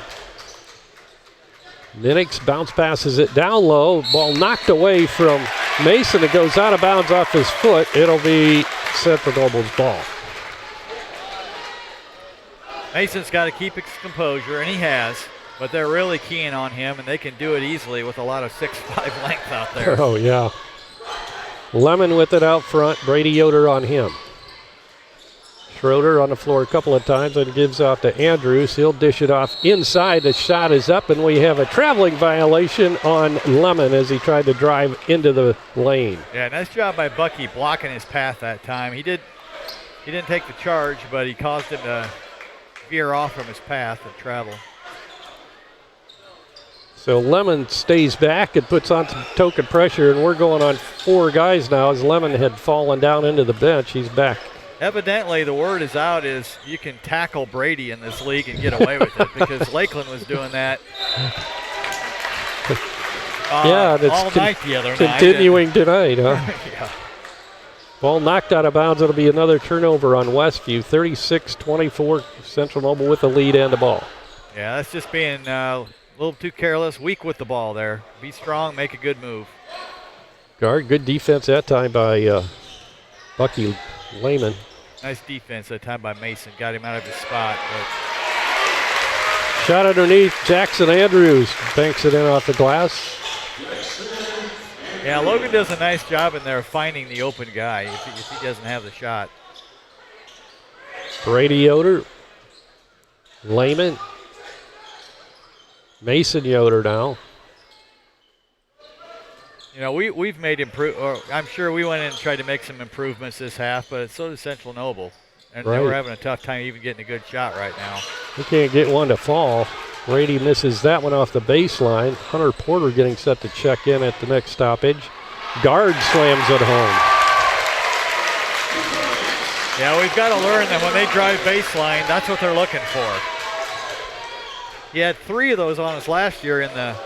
Minix bounce passes it down low. Ball knocked away from Mason. It goes out of bounds off his foot. It'll be Central Noble's ball. Mason's got to keep his composure, and he has. But they're really keying on him, and they can do it easily with a lot of 6'5" length out there. Oh, yeah. Lemon with it out front. Brady Yoder on him. Schroeder on the floor a couple of times and gives out to Andrews. He'll dish it off inside. The shot is up, and we have a traveling violation on Lemon as he tried to drive into the lane. Yeah, nice job by Bucky blocking his path that time. He didn't take the charge, but he caused him to veer off from his path and travel. So Lemon stays back and puts on some token pressure, and we're going on 4 guys now as Lemon had fallen down into the bench. He's back. Evidently, the word is out is you can tackle Brady in this league and get away with it, because Lakeland was doing that yeah, all night the other night. Continuing tonight, huh? Yeah. Ball knocked out of bounds. It'll be another turnover on Westview. 36-24, Central Noble with the lead and the ball. Yeah, that's just being a little too careless, weak with the ball there. Be strong, make a good move. Guard, good defense that time by Bucky Lehman. Nice defense that time by Mason. Got him out of his spot. Shot underneath. Jackson Andrews banks it in off the glass. Yeah, Logan does a nice job in there finding the open guy if he doesn't have the shot. Brady Yoder. Lehman. Mason Yoder now. You know, we've made I'm sure we went in and tried to make some improvements this half, but so did Central Noble. And right. They were having a tough time even getting a good shot right now. We can't get one to fall. Brady misses that one off the baseline. Hunter Porter getting set to check in at the next stoppage. Guard slams it home. Yeah, we've got to learn that when they drive baseline, that's what they're looking for. He had 3 of those on us last year in the...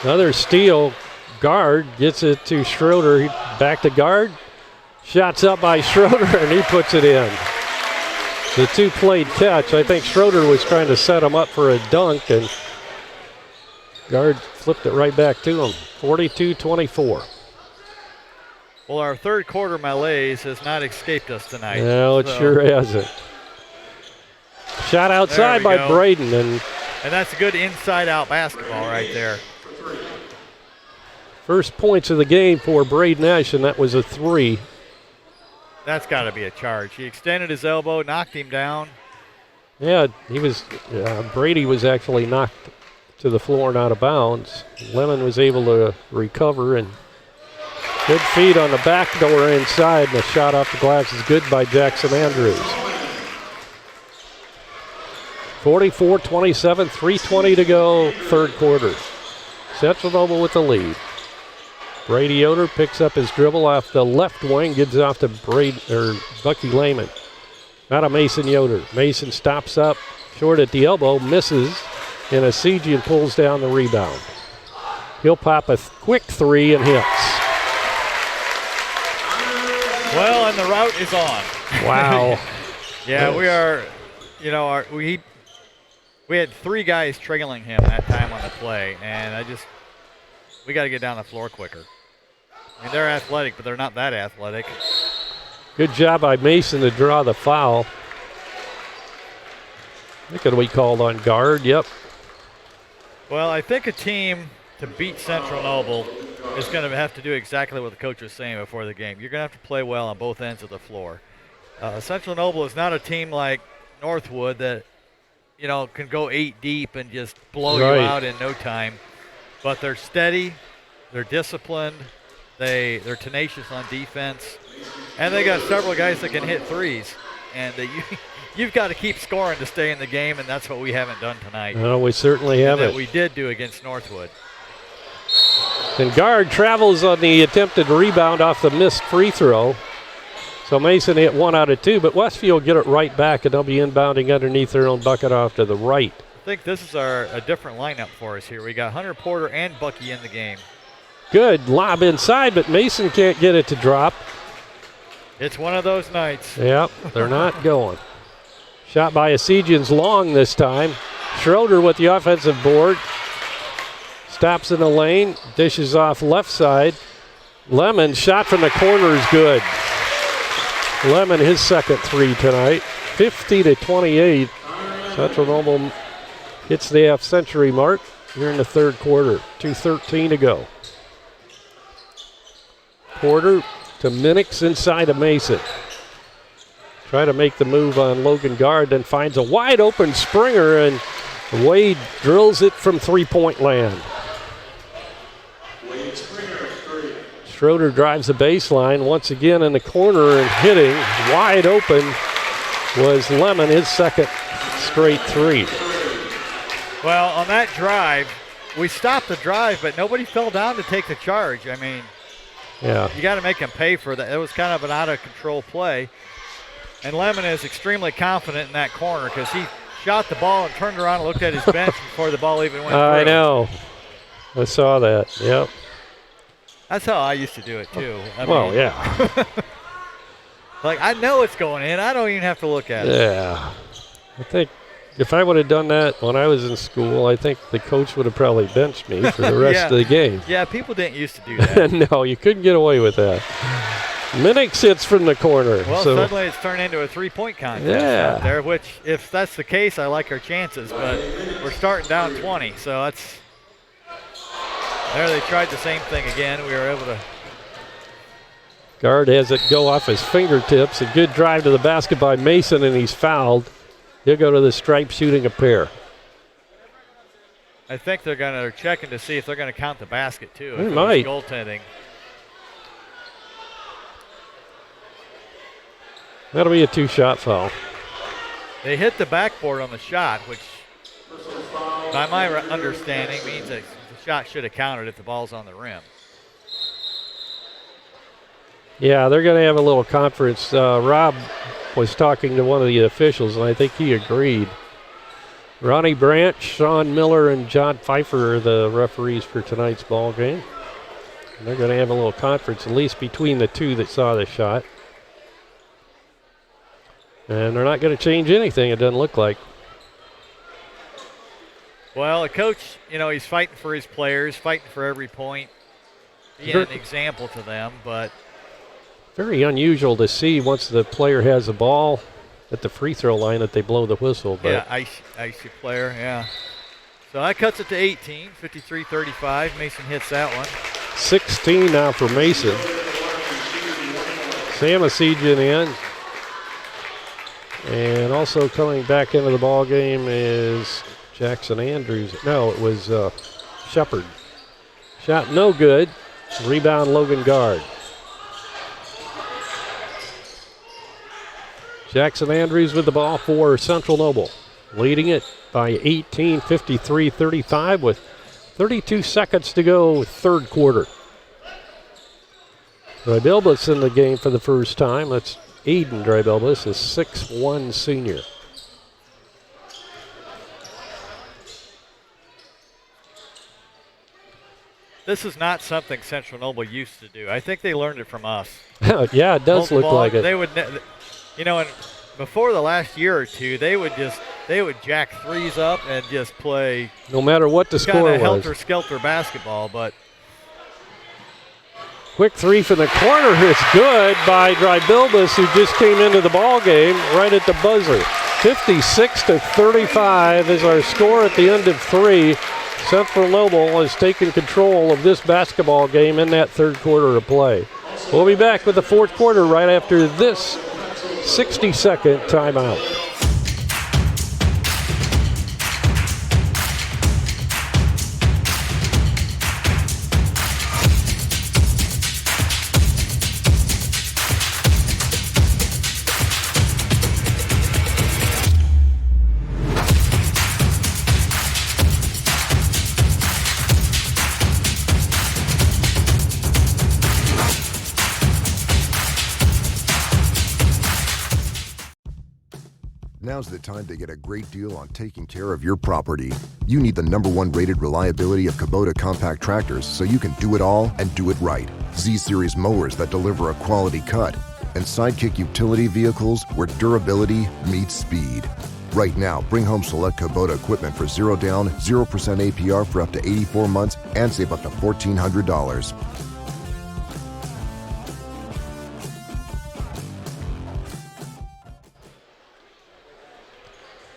Another steal. Guard gets it to Schroeder. Back to Guard. Shots up by Schroeder, and he puts it in. The 2-played catch. I think Schroeder was trying to set him up for a dunk, and Guard flipped it right back to him. 42-24. Well, our third quarter malaise has not escaped us tonight. No, it sure hasn't. Shot outside by Braden. And that's a good inside-out basketball right there. First points of the game for Braden Ash, and that was a 3. That's got to be a charge. He extended his elbow, knocked him down. Yeah, he was. Brady was actually knocked to the floor and out of bounds. Lemon was able to recover, and good feed on the back door inside. And the shot off the glass is good by Jackson Andrews. 44-27, 3:20 to go, third quarter. Central Noble with the lead. Brady Yoder picks up his dribble off the left wing, gives it off to Bucky Lehman. Not a Mason Yoder. Mason stops up short at the elbow, misses, and Asigian pulls down the rebound. He'll pop a quick 3 and hits. Well, and the route is on. Wow. Yeah, we are, we had 3 guys trailing him that time on the play, and we got to get down the floor quicker. I mean, they're athletic, but they're not that athletic. Good job by Mason to draw the foul. I think it'll be called on Guard, yep. Well, I think a team to beat Central Noble is going to have to do exactly what the coach was saying before the game. You're going to have to play well on both ends of the floor. Central Noble is not a team like Northwood that, can go 8 deep and just blow you out in no time. But they're steady, they're disciplined, they're tenacious on defense, and they got several guys that can hit threes. And you've got to keep scoring to stay in the game, and that's what we haven't done tonight. No, we certainly haven't. That we did do against Northwood. And Guard travels on the attempted rebound off the missed free throw. So Mason hit 1 out of 2, but Westview will get it right back, and they'll be inbounding underneath their own bucket off to the right. I think this is a different lineup for us here. We got Hunter Porter and Bucky in the game. Good lob inside, but Mason can't get it to drop. It's one of those nights. Yep, they're not going. Shot by Asigian's long this time. Schroeder with the offensive board. Stops in the lane, dishes off left side. Lemon, shot from the corner is good. Lemon, his second 3 tonight. 50-28. Central Noble hits the half-century mark here in the third quarter. 2:13 to go. Porter to Minix inside of Mason. Try to make the move on Logan Guard, then finds a wide open Springer, and Wade drills it from 3-point land. Schroeder drives the baseline once again in the corner, and hitting wide open was Lemon, his second straight 3. Well, on that drive, we stopped the drive, but nobody fell down to take the charge. I mean, yeah, you got to make him pay for that. It was kind of an out-of-control play. And Lemon is extremely confident in that corner because he shot the ball and turned around and looked at his bench before the ball even went through. I know. I saw that, yep. That's how I used to do it, too. Yeah. Like, I know it's going in. I don't even have to look at it. Yeah. I think if I would have done that when I was in school, I think the coach would have probably benched me for the rest of the game. Yeah, people didn't used to do that. No, you couldn't get away with that. Minnick hits from the corner. Well, so suddenly it's turned into a three-point contest out there, which, if that's the case, I like our chances. But we're starting down 20, so that's – there they tried the same thing again. We were able to – Guard has it go off his fingertips. A good drive to the basket by Mason, and he's fouled. He'll go to the stripe shooting a pair. I think they're checking to see if they're going to count the basket, too. They might. Goaltending. That'll be a 2-shot foul. They hit the backboard on the shot, which, by my understanding, means that the shot should have counted if the ball's on the rim. Yeah, they're going to have a little conference. Rob was talking to one of the officials, and I think he agreed. Ronnie Branch, Sean Miller, and John Pfeiffer are the referees for tonight's ball game. And they're going to have a little conference, at least between the two that saw the shot. And they're not going to change anything, it doesn't look like. Well, a coach, he's fighting for his players, fighting for every point, being an example to them, but very unusual to see once the player has the ball at the free throw line that they blow the whistle. But yeah, icy player, yeah. So that cuts it to 18, 53-35. Mason hits that one. 16 now for Mason. Samasijian in. And also coming back into the ball game is Jackson Andrews. No, it was Shepard. Shot no good. Rebound Logan Guard. Jackson Andrews with the ball for Central Noble. Leading it by 18, 53-35 with 32 seconds to go, third quarter. Drybelbus in the game for the first time. That's Aiden Drybelbus, a 6'1" senior. This is not something Central Noble used to do. I think they learned it from us. Yeah, it does look like it. They would, and before the last year or two, they would jack threes up and just play. No matter what the score was. Helter-skelter basketball, but. Quick three from the corner. It's good by Drybelbus, who just came into the ball game right at the buzzer. 56-35 is our score at the end of three. Central Noble has taken control of this basketball game in that third quarter of play. We'll be back with the fourth quarter right after this 60-second timeout. Now's the time to get a great deal on taking care of your property. You need the #1 rated reliability of Kubota compact tractors so you can do it all and do it right. Z-Series mowers that deliver a quality cut. And Sidekick utility vehicles where durability meets speed. Right now, bring home select Kubota equipment for 0 down, 0% APR for up to 84 months and save up to $1,400.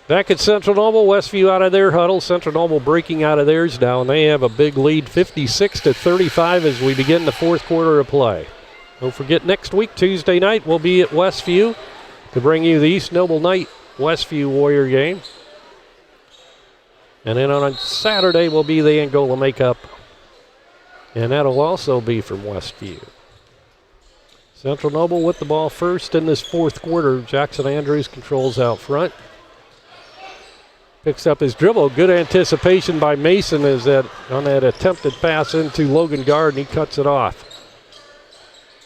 Back at Central Noble, Westview out of their huddle. Central Noble breaking out of theirs now, and they have a big lead, 56-35 as we begin the fourth quarter of play. Don't forget, next week, Tuesday night, we'll be at Westview to bring you the East Noble Knight Westview Warrior game. And then on Saturday will be the Angola makeup, and that'll also be from Westview. Central Noble with the ball first in this fourth quarter. Jackson Andrews controls out front. Picks up his dribble. Good anticipation by Mason as on that attempted pass into Logan Guard, and he cuts it off.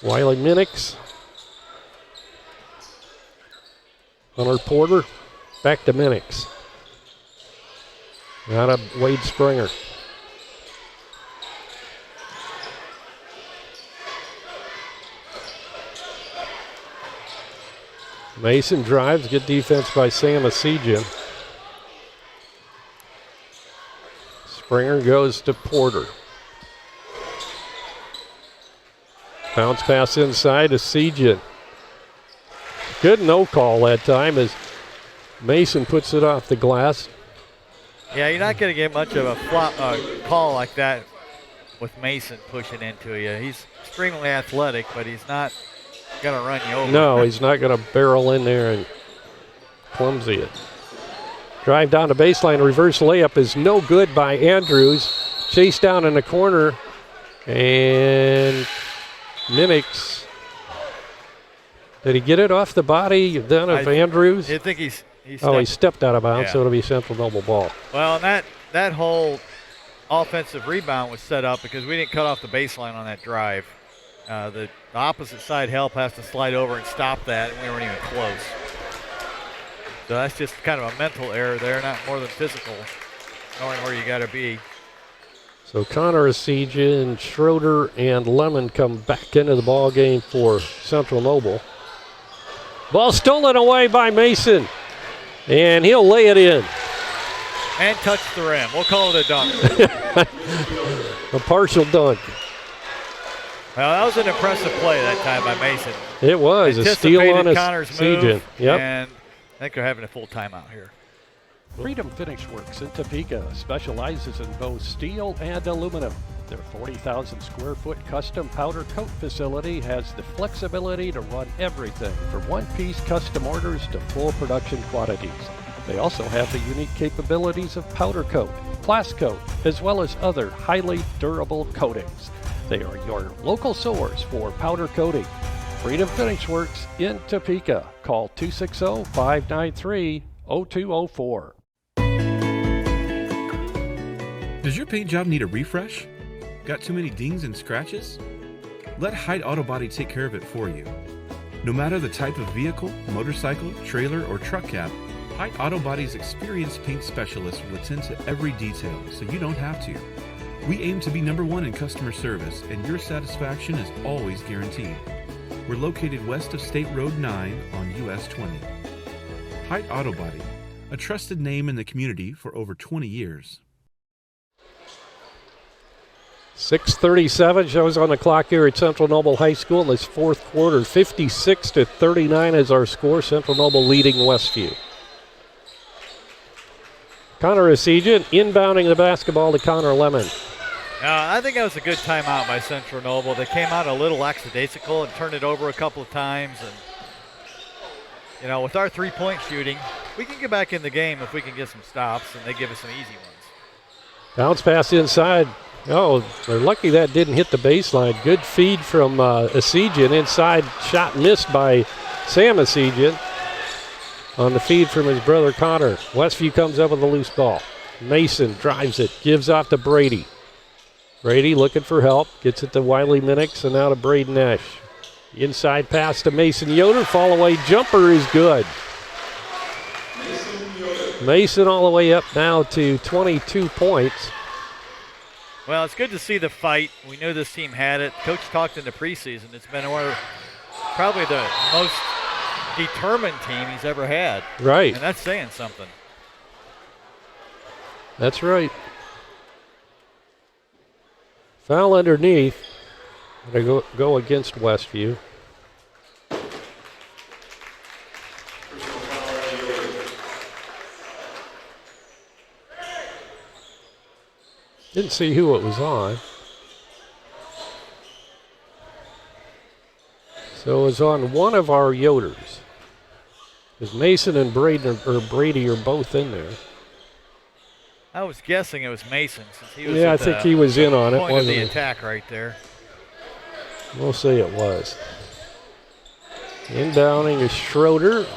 Wiley Minix. Hunter Porter. Back to Minix. Out of Wade Springer. Mason drives, good defense by Sam Asijan. Springer goes to Porter. Bounce pass inside to Asijan. Good no call that time as Mason puts it off the glass. Yeah, you're not going to get much of a call like that with Mason pushing into you. He's extremely athletic, but he's not going to run you over. No, he's not going to barrel in there and clumsy it. Drive down the baseline, reverse layup is no good by Andrews. Chased down in the corner, and Minix. Did he get it off the body then of Andrews? I think he stepped out of bounds, yeah. so it'll be Central Noble ball. Well, that whole offensive rebound was set up because we didn't cut off the baseline on that drive. The opposite side help has to slide over and stop that, and we weren't even close. So that's just kind of a mental error there, not more than physical, knowing where you got to be. So Connor Asijan, Schroeder, and Lemon come back into the ball game for Central Noble. Ball stolen away by Mason, and he'll lay it in. And touch the rim. We'll call it a dunk. A partial dunk. Well, that was an impressive play that time by Mason. It was a steal on Asijan. Yep. And I think they're having a full timeout here. Freedom Finish Works in Topeka specializes in both steel and aluminum. Their 40,000 square foot custom powder coat facility has the flexibility to run everything from one-piece custom orders to full production quantities. They also have the unique capabilities of powder coat, blast coat, as well as other highly durable coatings. They are your local source for powder coating. Freedom Finish Works in Topeka. Call 260-593-0204. Does your paint job need a refresh? Got too many dings and scratches? Let Height Auto Body take care of it for you. No matter the type of vehicle, motorcycle, trailer, or truck cab, Height Auto Body's experienced paint specialists will attend to every detail so you don't have to. We aim to be #1 in customer service, and your satisfaction is always guaranteed. We're located west of State Road 9 on US 20. Height Auto Body, a trusted name in the community for over 20 years. 6:37 shows on the clock here at Central Noble High School in this fourth quarter. 56-39 is our score. Central Noble leading Westview. Connor Asijan inbounding the basketball to Connor Lemon. I think that was a good timeout by Central Noble. They came out a little lackadaisical and turned it over a couple of times. And, with our three-point shooting, we can get back in the game if we can get some stops, and they give us some easy ones. Bounce pass inside. Oh, they're lucky that didn't hit the baseline. Good feed from Asijan inside. Shot missed by Sam Asijan on the feed from his brother Connor. Westview comes up with a loose ball. Mason drives it, gives off to Brady. Brady looking for help, gets it to Wiley Minix and now to Braden Nash. Inside pass to Mason Yoder, fall away jumper is good. Mason all the way up now to 22 points. Well, it's good to see the fight. We knew this team had it. Coach talked in the preseason. It's been probably the most determined team he's ever had. Right. And that's saying something. That's right. Foul underneath. They go against Westview. Didn't see who it was on. So it was on one of our Yoders. Because Mason and Brady are both in there. I was guessing it was Mason since he was. Yeah, I think he was in on it. Point of the attack right there. We'll say it was. Inbounding is Schroeder.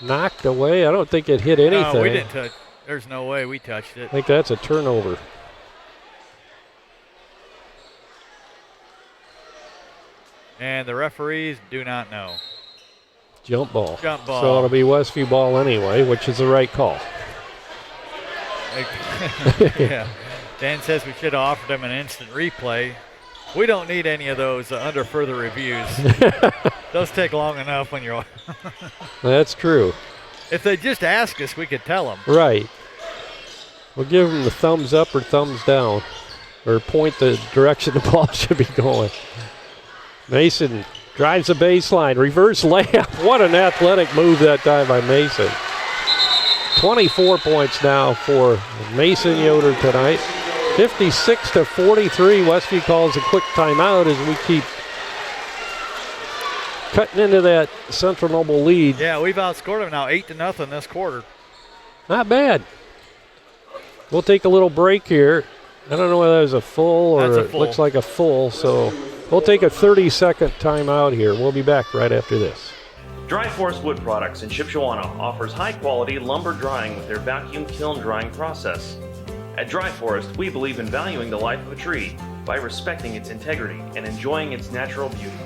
Knocked away. I don't think it hit anything. No, we didn't touch. There's no way we touched it. I think that's a turnover. And the referees do not know. Jump ball. Jump ball. So it'll be Westview ball anyway, which is the right call. Yeah. Dan says we should have offered him an instant replay. We don't need any of those under further reviews. Those take long enough when you're. That's true. If they just ask us, we could tell them. Right. We'll give them the thumbs up or thumbs down, or point the direction the ball should be going. Mason drives the baseline, reverse layup. What an athletic move that time by Mason. 24 points now for Mason Yoder tonight. 56-43. Westview calls a quick timeout as we keep cutting into that Central Noble lead. Yeah, we've outscored them now 8-0 this quarter. Not bad. We'll take a little break here. I don't know whether that was a full or it looks like a full, so we'll take a 30-second timeout here. We'll be back right after this. Dry Forest Wood Products in Shipshewana offers high-quality lumber drying with their vacuum kiln drying process. At Dry Forest, we believe in valuing the life of a tree by respecting its integrity and enjoying its natural beauty.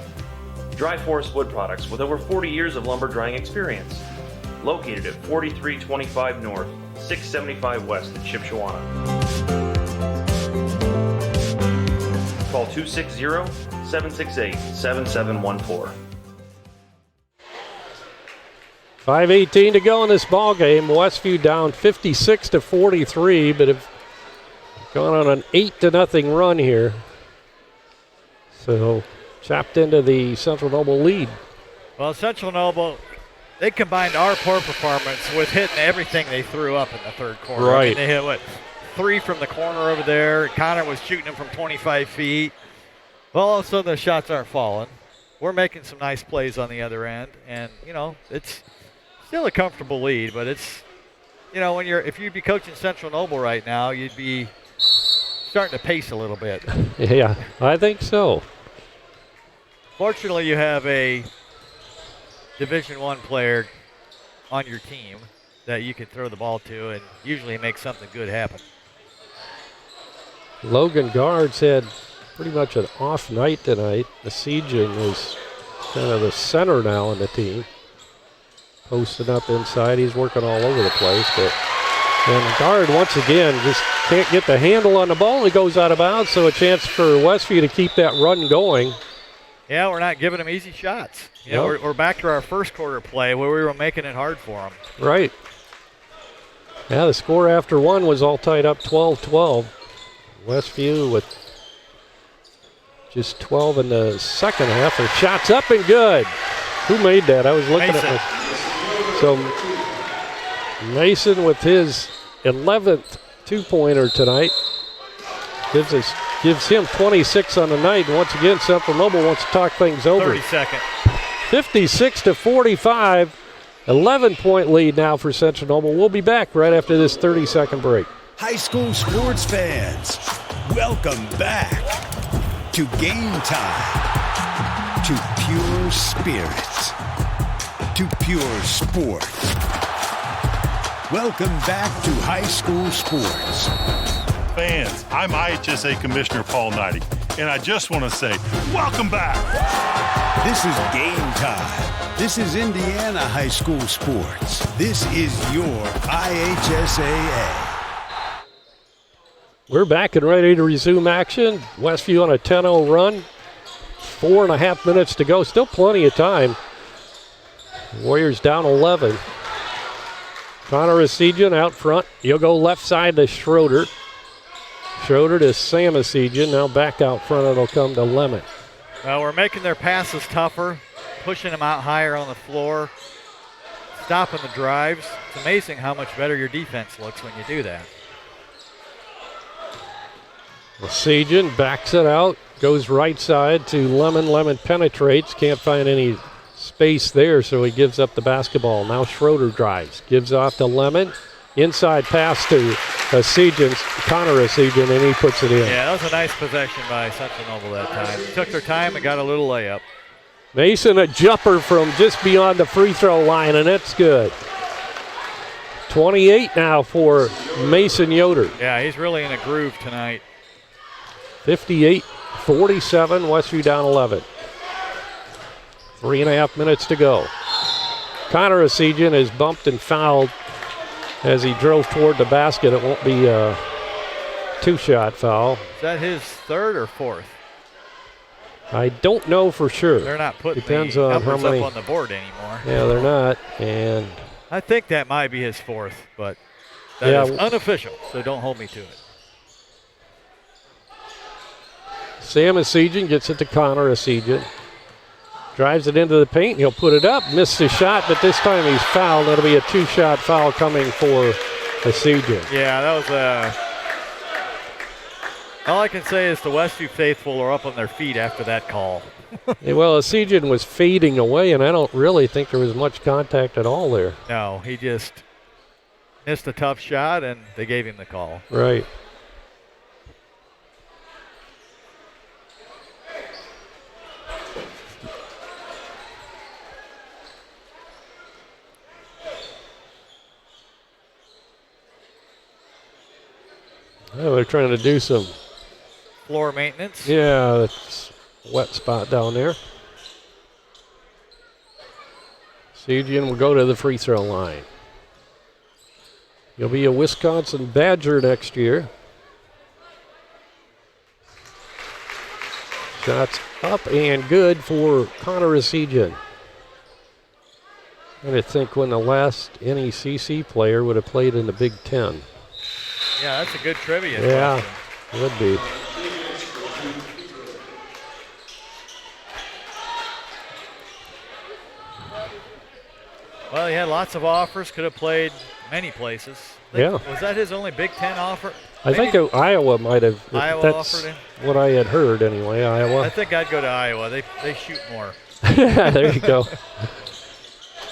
Dry Forest Wood Products with over 40 years of lumber drying experience. Located at 4325 North, 675 West in Shipshewana. Call 260-768-7714. 5:18 to go in this ball game. Westview down 56-43, but have gone on an 8-0 run here. So chopped into the Central Noble lead. Well, Central Noble, they combined our poor performance with hitting everything they threw up in the third quarter. Right. I mean, they hit, 3 from the corner over there. Connor was shooting them from 25 feet. Well, all of a sudden the shots aren't falling. We're making some nice plays on the other end, and, it's still a comfortable lead, but it's, if you'd be coaching Central Noble right now, you'd be starting to pace a little bit. Yeah, I think so. Fortunately, you have a Division I player on your team that you can throw the ball to and usually make something good happen. Logan Guards had pretty much an off night tonight. Besiegin is kind of the center now in the team. Posting up inside. He's working all over the place. And Guard, once again, just can't get the handle on the ball. He goes out of bounds, so a chance for Westview to keep that run going. Yeah, we're not giving them easy shots. We're back to our first quarter play where we were making it hard for them. Right. Yeah, the score after one was all tied up 12-12. Westview with just 12 in the second half. Their shots up and good. Who made that? I was looking at it. So Mason with his 11th two-pointer tonight gives him 26 on the night. And once again, Central Noble wants to talk things over. 30-second. 56-45. 11-point lead now for Central Noble. We'll be back right after this 30-second break. High school sports fans, welcome back to Game Time, to pure spirit, to pure sports. Welcome back to high school sports. Fans, I'm IHSA Commissioner Paul Knighty, and I just want to say, welcome back. This is Game Time. This is Indiana high school sports. This is your IHSAA. We're back and ready to resume action. Westview on a 10-0 run. 4.5 minutes to go. Still plenty of time. Warriors down 11. Connor Asigian out front. He'll go left side to Schroeder. Schroeder to Sam Asigian. Now back out front. It'll come to Lemon. Well, we're making their passes tougher, pushing them out higher on the floor, stopping the drives. It's amazing how much better your defense looks when you do that. Asigian backs it out, goes right side to Lemon. Lemon penetrates, can't find any space there, so he gives up the basketball. Now Schroeder drives, gives off to Lemon. Inside pass to Asigian, Connor Asigian, and he puts it in. Yeah, that was a nice possession by Central Noble that time. Took their time and got a little layup. Mason, a jumper from just beyond the free throw line, and it's good. 28 now for Mason Yoder. Yeah, he's really in a groove tonight. 58-47, Westview down 11. 3.5 minutes to go. Connor Asigian is bumped and fouled as he drove toward the basket. It won't be a two-shot foul. Is that his third or fourth? I don't know for sure. They're not putting Depends the on how numbers many up on the board anymore. Yeah, they're not. And I think that might be his 4th, but that is unofficial, so don't hold me to it. Sam Asijan gets it to Connor Asijan. Drives it into the paint. He'll put it up. Missed his shot, but this time he's fouled. That'll be a 2-shot foul coming for Asijan. Yeah, that was all I can say is the Westview faithful are up on their feet after that call. Well, Asijan was fading away, and I don't really think there was much contact at all there. No, he just missed a tough shot, and they gave him the call. Right. Oh, they're trying to do some floor maintenance. Yeah, that's a wet spot down there. Asijan will go to the free throw line. He'll be a Wisconsin Badger next year. Shots up and good for Connor Asijan. I think when the last NECC player would have played in the Big Ten. Yeah, that's a good trivia. Yeah, question. would be. Well, he had lots of offers, could have played many places. Yeah. Was that his only Big Ten offer? I think Iowa might have. Iowa that's offered him? what I had heard anyway, Iowa. I think I'd go to Iowa. They shoot more. There you go.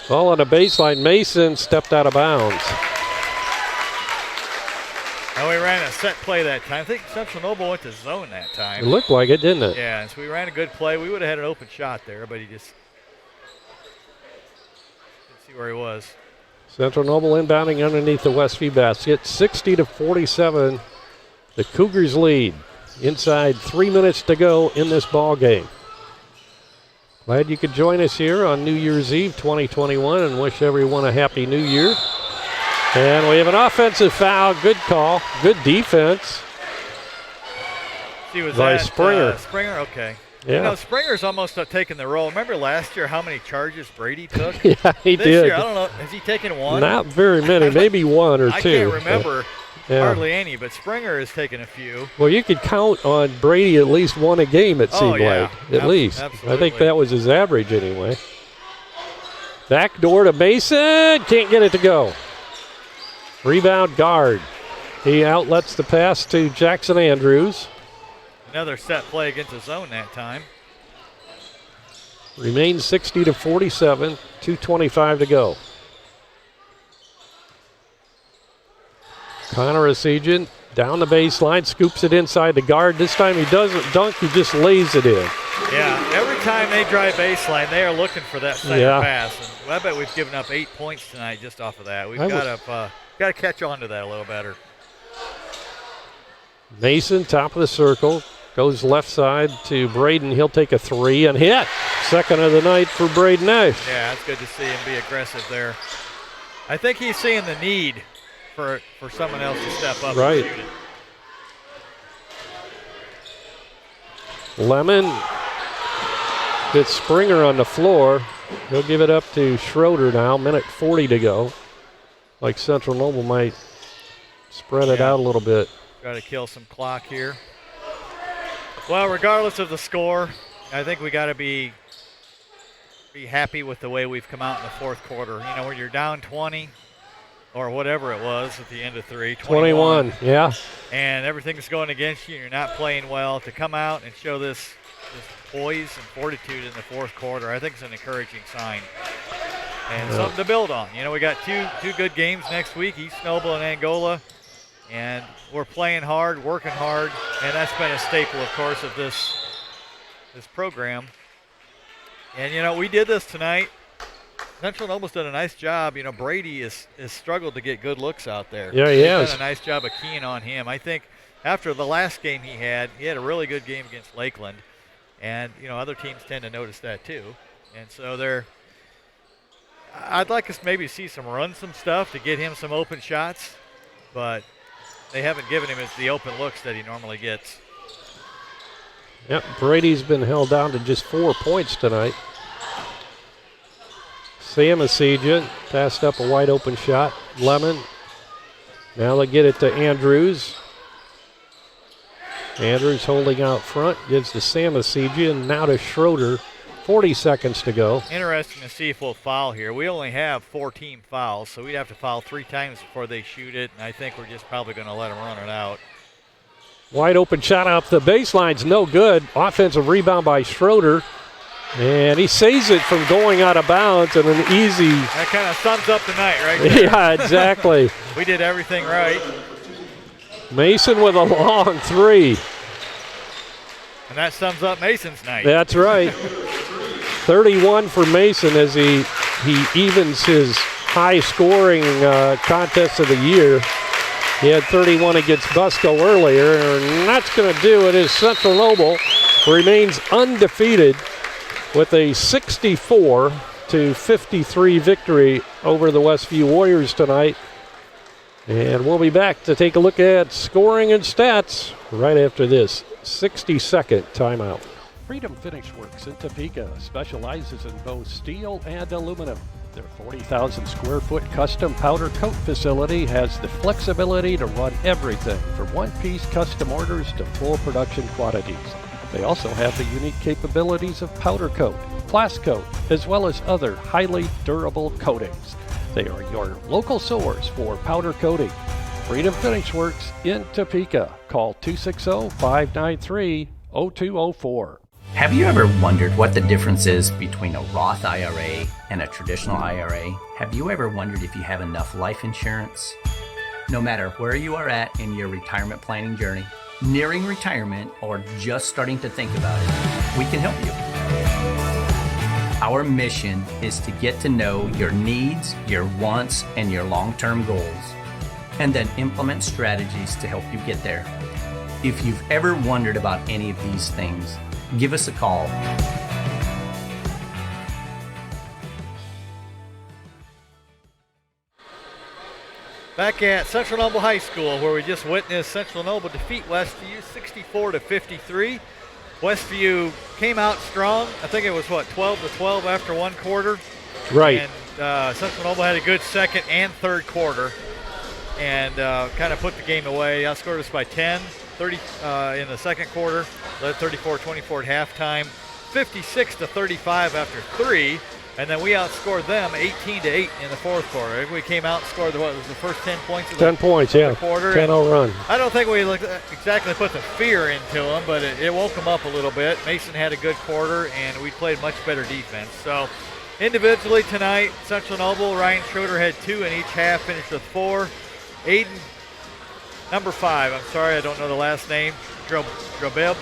Ball on the baseline. Mason stepped out of bounds. And we ran a set play that time. I think Central Noble went to zone that time. It looked like it, didn't it? Yeah, and so we ran a good play. We would have had an open shot there, but he just didn't see where he was. Central Noble inbounding underneath the Westview basket. 60-47. The Cougars lead. Inside 3 minutes to go in this ball game. Glad you could join us here on New Year's Eve 2021 and wish everyone a happy new year. And we have an offensive foul. Good call. Good defense. See, was by that Springer. Springer? Okay. Yeah. You know, Springer's almost taken the role. Remember last year how many charges Brady took? Yeah, he this did. This year, I don't know. Has he taken one? Not very many. Maybe one or two. I can't remember Yeah. hardly any, but Springer has taken a few. Well, you could count on Brady at least one a game, it seemed like. At least. Absolutely. I think that was his average anyway. Back door to Mason. Can't get it to go. Rebound guard. He outlets the pass to Jackson Andrews. Another set play against the zone that time. Remains 60-47. 2:25 to go. Connor Asijan down the baseline, scoops it inside the guard. This time he doesn't dunk, he just lays it in. Yeah, every time they drive baseline, they are looking for that center pass. And I bet we've given up 8 points tonight just off of that. We've got to catch on to that a little better. Mason, top of the circle, goes left side to Braden. He'll take a three and hit. Second of the night for Braden Nash. Yeah, it's good to see him be aggressive there. I think he's seeing the need for someone else to step up and shoot it. Lemon hits Springer on the floor. He'll give it up to Schroeder now. Minute 40 to go. Like Central Noble might spread it out a little bit. Got to kill some clock here. Well, regardless of the score, I think we got to be happy with the way we've come out in the fourth quarter. You know, when you're down 20 or whatever it was at the end of 21, yeah. And everything's going against you and you're not playing well, to come out and show this poise and fortitude in the fourth quarter, I think is an encouraging sign. And something to build on. You know, we got two good games next week, East Noble and Angola. And we're playing hard, working hard, and that's been a staple, of course, of this program. And, you know, we did this tonight. Central Noble's done a nice job. You know, Brady has struggled to get good looks out there. Yeah, he has. Done a nice job of keying on him. I think after the last game he had a really good game against Lakeland. And, you know, other teams tend to notice that too. And so I'd like us maybe to see some stuff to get him some open shots. But they haven't given him the open looks that he normally gets. Yep, Brady's been held down to just 4 points tonight. Samasija passed up a wide open shot. Lemon. Now they get it to Andrews. Andrews holding out front, gives to Samasija, and now to Schroeder. 40 seconds to go. Interesting to see if we'll foul here. We only have 4 team fouls, so we'd have to foul 3 times before they shoot it, and I think we're just probably going to let them run it out. Wide open shot off the baseline's no good. Offensive rebound by Schroeder. And he saves it from going out of bounds and an easy. That kind of sums up the night right there. Yeah, exactly. We did everything right. Mason with a long 3. And that sums up Mason's night. That's right. 31 for Mason as he evens his high scoring contest of the year. He had 31 against Busco earlier, and that's going to do it as Central Noble remains undefeated with a 64-53 victory over the Westview Warriors tonight. And we'll be back to take a look at scoring and stats right after this 60-second timeout. Freedom Finish Works in Topeka specializes in both steel and aluminum. Their 40,000 square foot custom powder coat facility has the flexibility to run everything from one-piece custom orders to full production quantities. They also have the unique capabilities of powder coat, blast coat, as well as other highly durable coatings. They are your local source for powder coating. Freedom Finish Works in Topeka. Call 260-593-0204. Have you ever wondered what the difference is between a Roth IRA and a traditional IRA? Have you ever wondered if you have enough life insurance? No matter where you are at in your retirement planning journey, nearing retirement, or just starting to think about it, we can help you. Our mission is to get to know your needs, your wants, and your long-term goals, and then implement strategies to help you get there. If you've ever wondered about any of these things, give us a call. Back at Central Noble High School, where we just witnessed Central Noble defeat Westview 64-53. Westview came out strong. I think it was 12-12 after one quarter. Right. And Central Noble had a good second and third quarter, and kind of put the game away. Outscored us by 10, 30 in the second quarter. Led 34-24 at halftime. 56-35 after 3. And then we outscored them 18-8 in the fourth quarter. We came out and scored the first 10 points of the 10 points, yeah. quarter. 10-0 run. I don't think we exactly put the fear into them, but it woke them up a little bit. Mason had a good quarter, and we played much better defense. So individually tonight, Central Noble, Ryan Schroeder had 2 in each half, finished with 4. Aiden, number 5, I'm sorry, I don't know the last name, Drybilbus.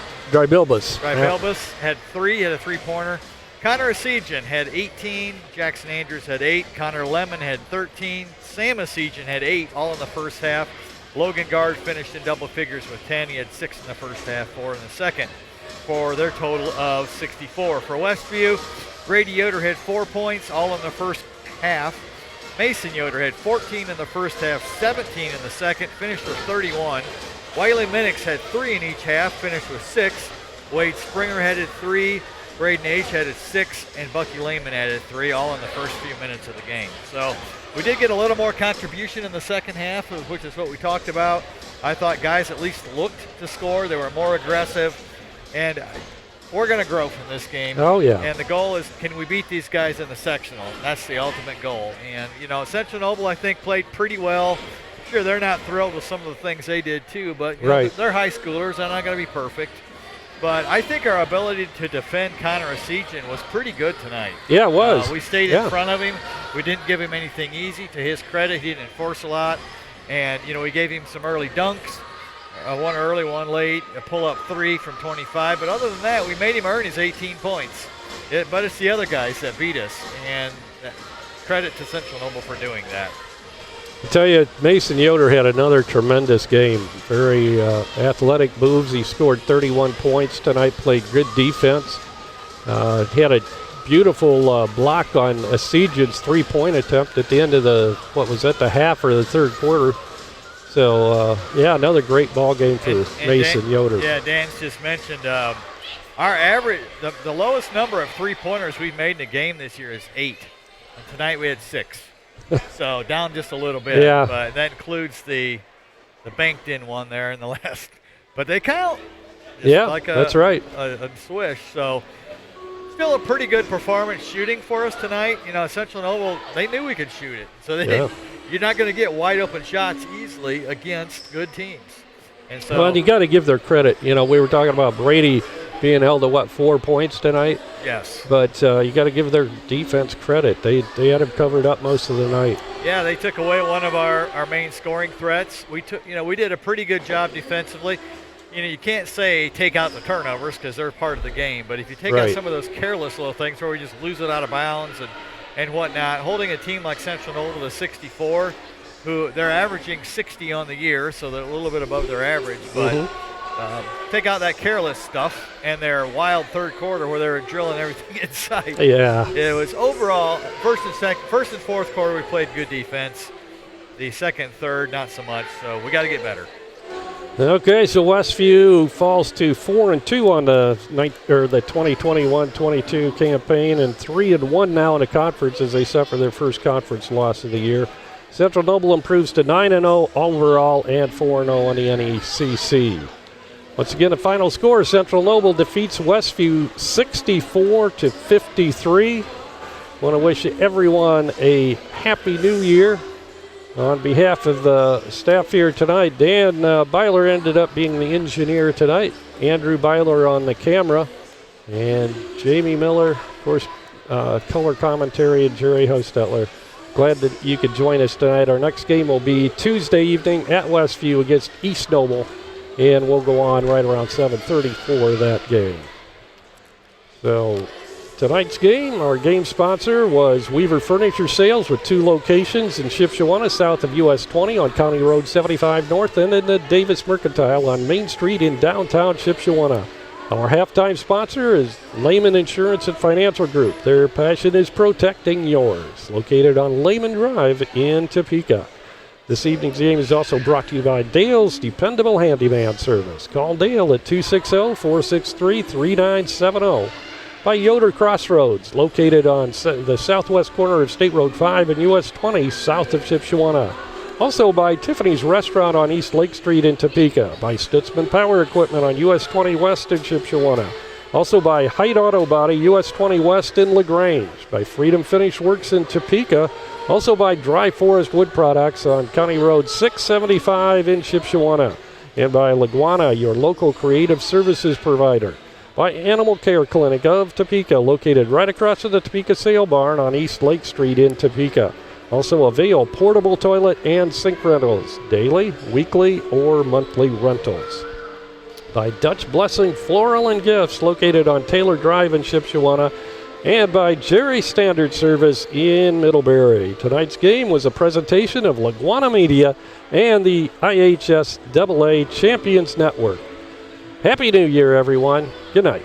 Had 3, had a 3-pointer. Connor Asijan had 18. Jackson Andrews had 8. Connor Lemon had 13. Sam Asijan had 8, all in the first half. Logan Guard finished in double figures with 10. He had 6 in the first half, 4 in the second, for their total of 64. For Westview, Brady Yoder had 4 points, all in the first half. Mason Yoder had 14 in the first half, 17 in the second, finished with 31. Wiley Minix had 3 in each half, finished with 6. Wade Springer had 3. Braden H. added 6, and Bucky Lehman added 3, all in the first few minutes of the game. So we did get a little more contribution in the second half, which is what we talked about. I thought guys at least looked to score. They were more aggressive, and we're going to grow from this game. Oh, yeah. And the goal is, can we beat these guys in the sectional? That's the ultimate goal. And, Central Noble, I think, played pretty well. Sure, they're not thrilled with some of the things they did, too, but they're high schoolers. They're not going to be perfect. But I think our ability to defend Connor Asijan was pretty good tonight. Yeah, it was. We stayed in front of him. We didn't give him anything easy. To his credit, he didn't enforce a lot. And, we gave him some early dunks, one early, one late, a pull-up 3 from 25. But other than that, we made him earn his 18 points. But it's the other guys that beat us. And credit to Central Noble for doing that. I tell you, Mason Yoder had another tremendous game. Very athletic moves. He scored 31 points tonight, played good defense. He had a beautiful block on Asijan's 3-point attempt at the end of the half or the third quarter. So, another great ball game for Mason Yoder. Yeah, Dan's just mentioned Our average, the lowest number of three-pointers we've made in a game this year is 8. And tonight we had 6. So down just a little bit. Yeah. But that includes the banked-in one there in the last. But they count. Yeah, like that's right. A swish. So still a pretty good performance shooting for us tonight. You know, Central Noble, they knew we could shoot it. So you're not going to get wide-open shots easily against good teams. And so, well, you got to give their credit. You know, we were talking about Brady being held to, 4 points tonight? Yes. But you got to give their defense credit. They had him covered up most of the night. Yeah, they took away one of our main scoring threats. We did a pretty good job defensively. You know, you can't say take out the turnovers because they're part of the game. But if you take out some of those careless little things where we just lose it out of bounds and whatnot, holding a team like Central Noble to 64, who they're averaging 60 on the year, so they're a little bit above their average. But take out that careless stuff and their wild third quarter where they were drilling everything inside. Yeah. It was overall, first and fourth quarter we played good defense. The second, third, not so much. So we got to get better. Okay, so Westview falls to 4-2 on the 2021-22 campaign, and 3-1 now in the conference as they suffer their first conference loss of the year. Central Noble improves to 9-0 overall and 4-0 on the NECC. Once again, the final score: Central Noble defeats Westview 64-53. Want to wish everyone a happy new year. On behalf of the staff here tonight, Dan Byler ended up being the engineer tonight. Andrew Byler on the camera. And Jamie Miller, of course, color commentary, and Jerry Hostetler. Glad that you could join us tonight. Our next game will be Tuesday evening at Westview against East Noble. And we'll go on right around 7:30 for that game. So tonight's game, our game sponsor was Weaver Furniture Sales with 2 locations in Shipshewana, south of US 20 on County Road 75 North, and in the Davis Mercantile on Main Street in downtown Shipshewana. Our halftime sponsor is Lehman Insurance and Financial Group. Their passion is protecting yours. Located on Lehman Drive in Topeka. This evening's game is also brought to you by Dale's Dependable Handyman Service. Call Dale at 260-463-3970. By Yoder Crossroads, located on the southwest corner of State Road 5 and US 20, south of Shipshewana. Also by Tiffany's Restaurant on East Lake Street in Topeka. By Stutzman Power Equipment on US 20 West in Shipshewana. Also by Height Auto Body, US 20 West in LaGrange. By Freedom Finish Works in Topeka. Also by Dry Forest Wood Products on County Road 675 in Shipshewana. And by LaGwana, your local creative services provider. By Animal Care Clinic of Topeka, located right across from the Topeka Sale Barn on East Lake Street in Topeka. Also Avail portable toilet and sink rentals, daily, weekly, or monthly rentals. By Dutch Blessing Floral and Gifts, located on Taylor Drive in Shipshewana. And by Jerry Standard Service in Middlebury. Tonight's game was a presentation of LaGwana Media and the IHSAA Champions Network. Happy New Year, everyone. Good night.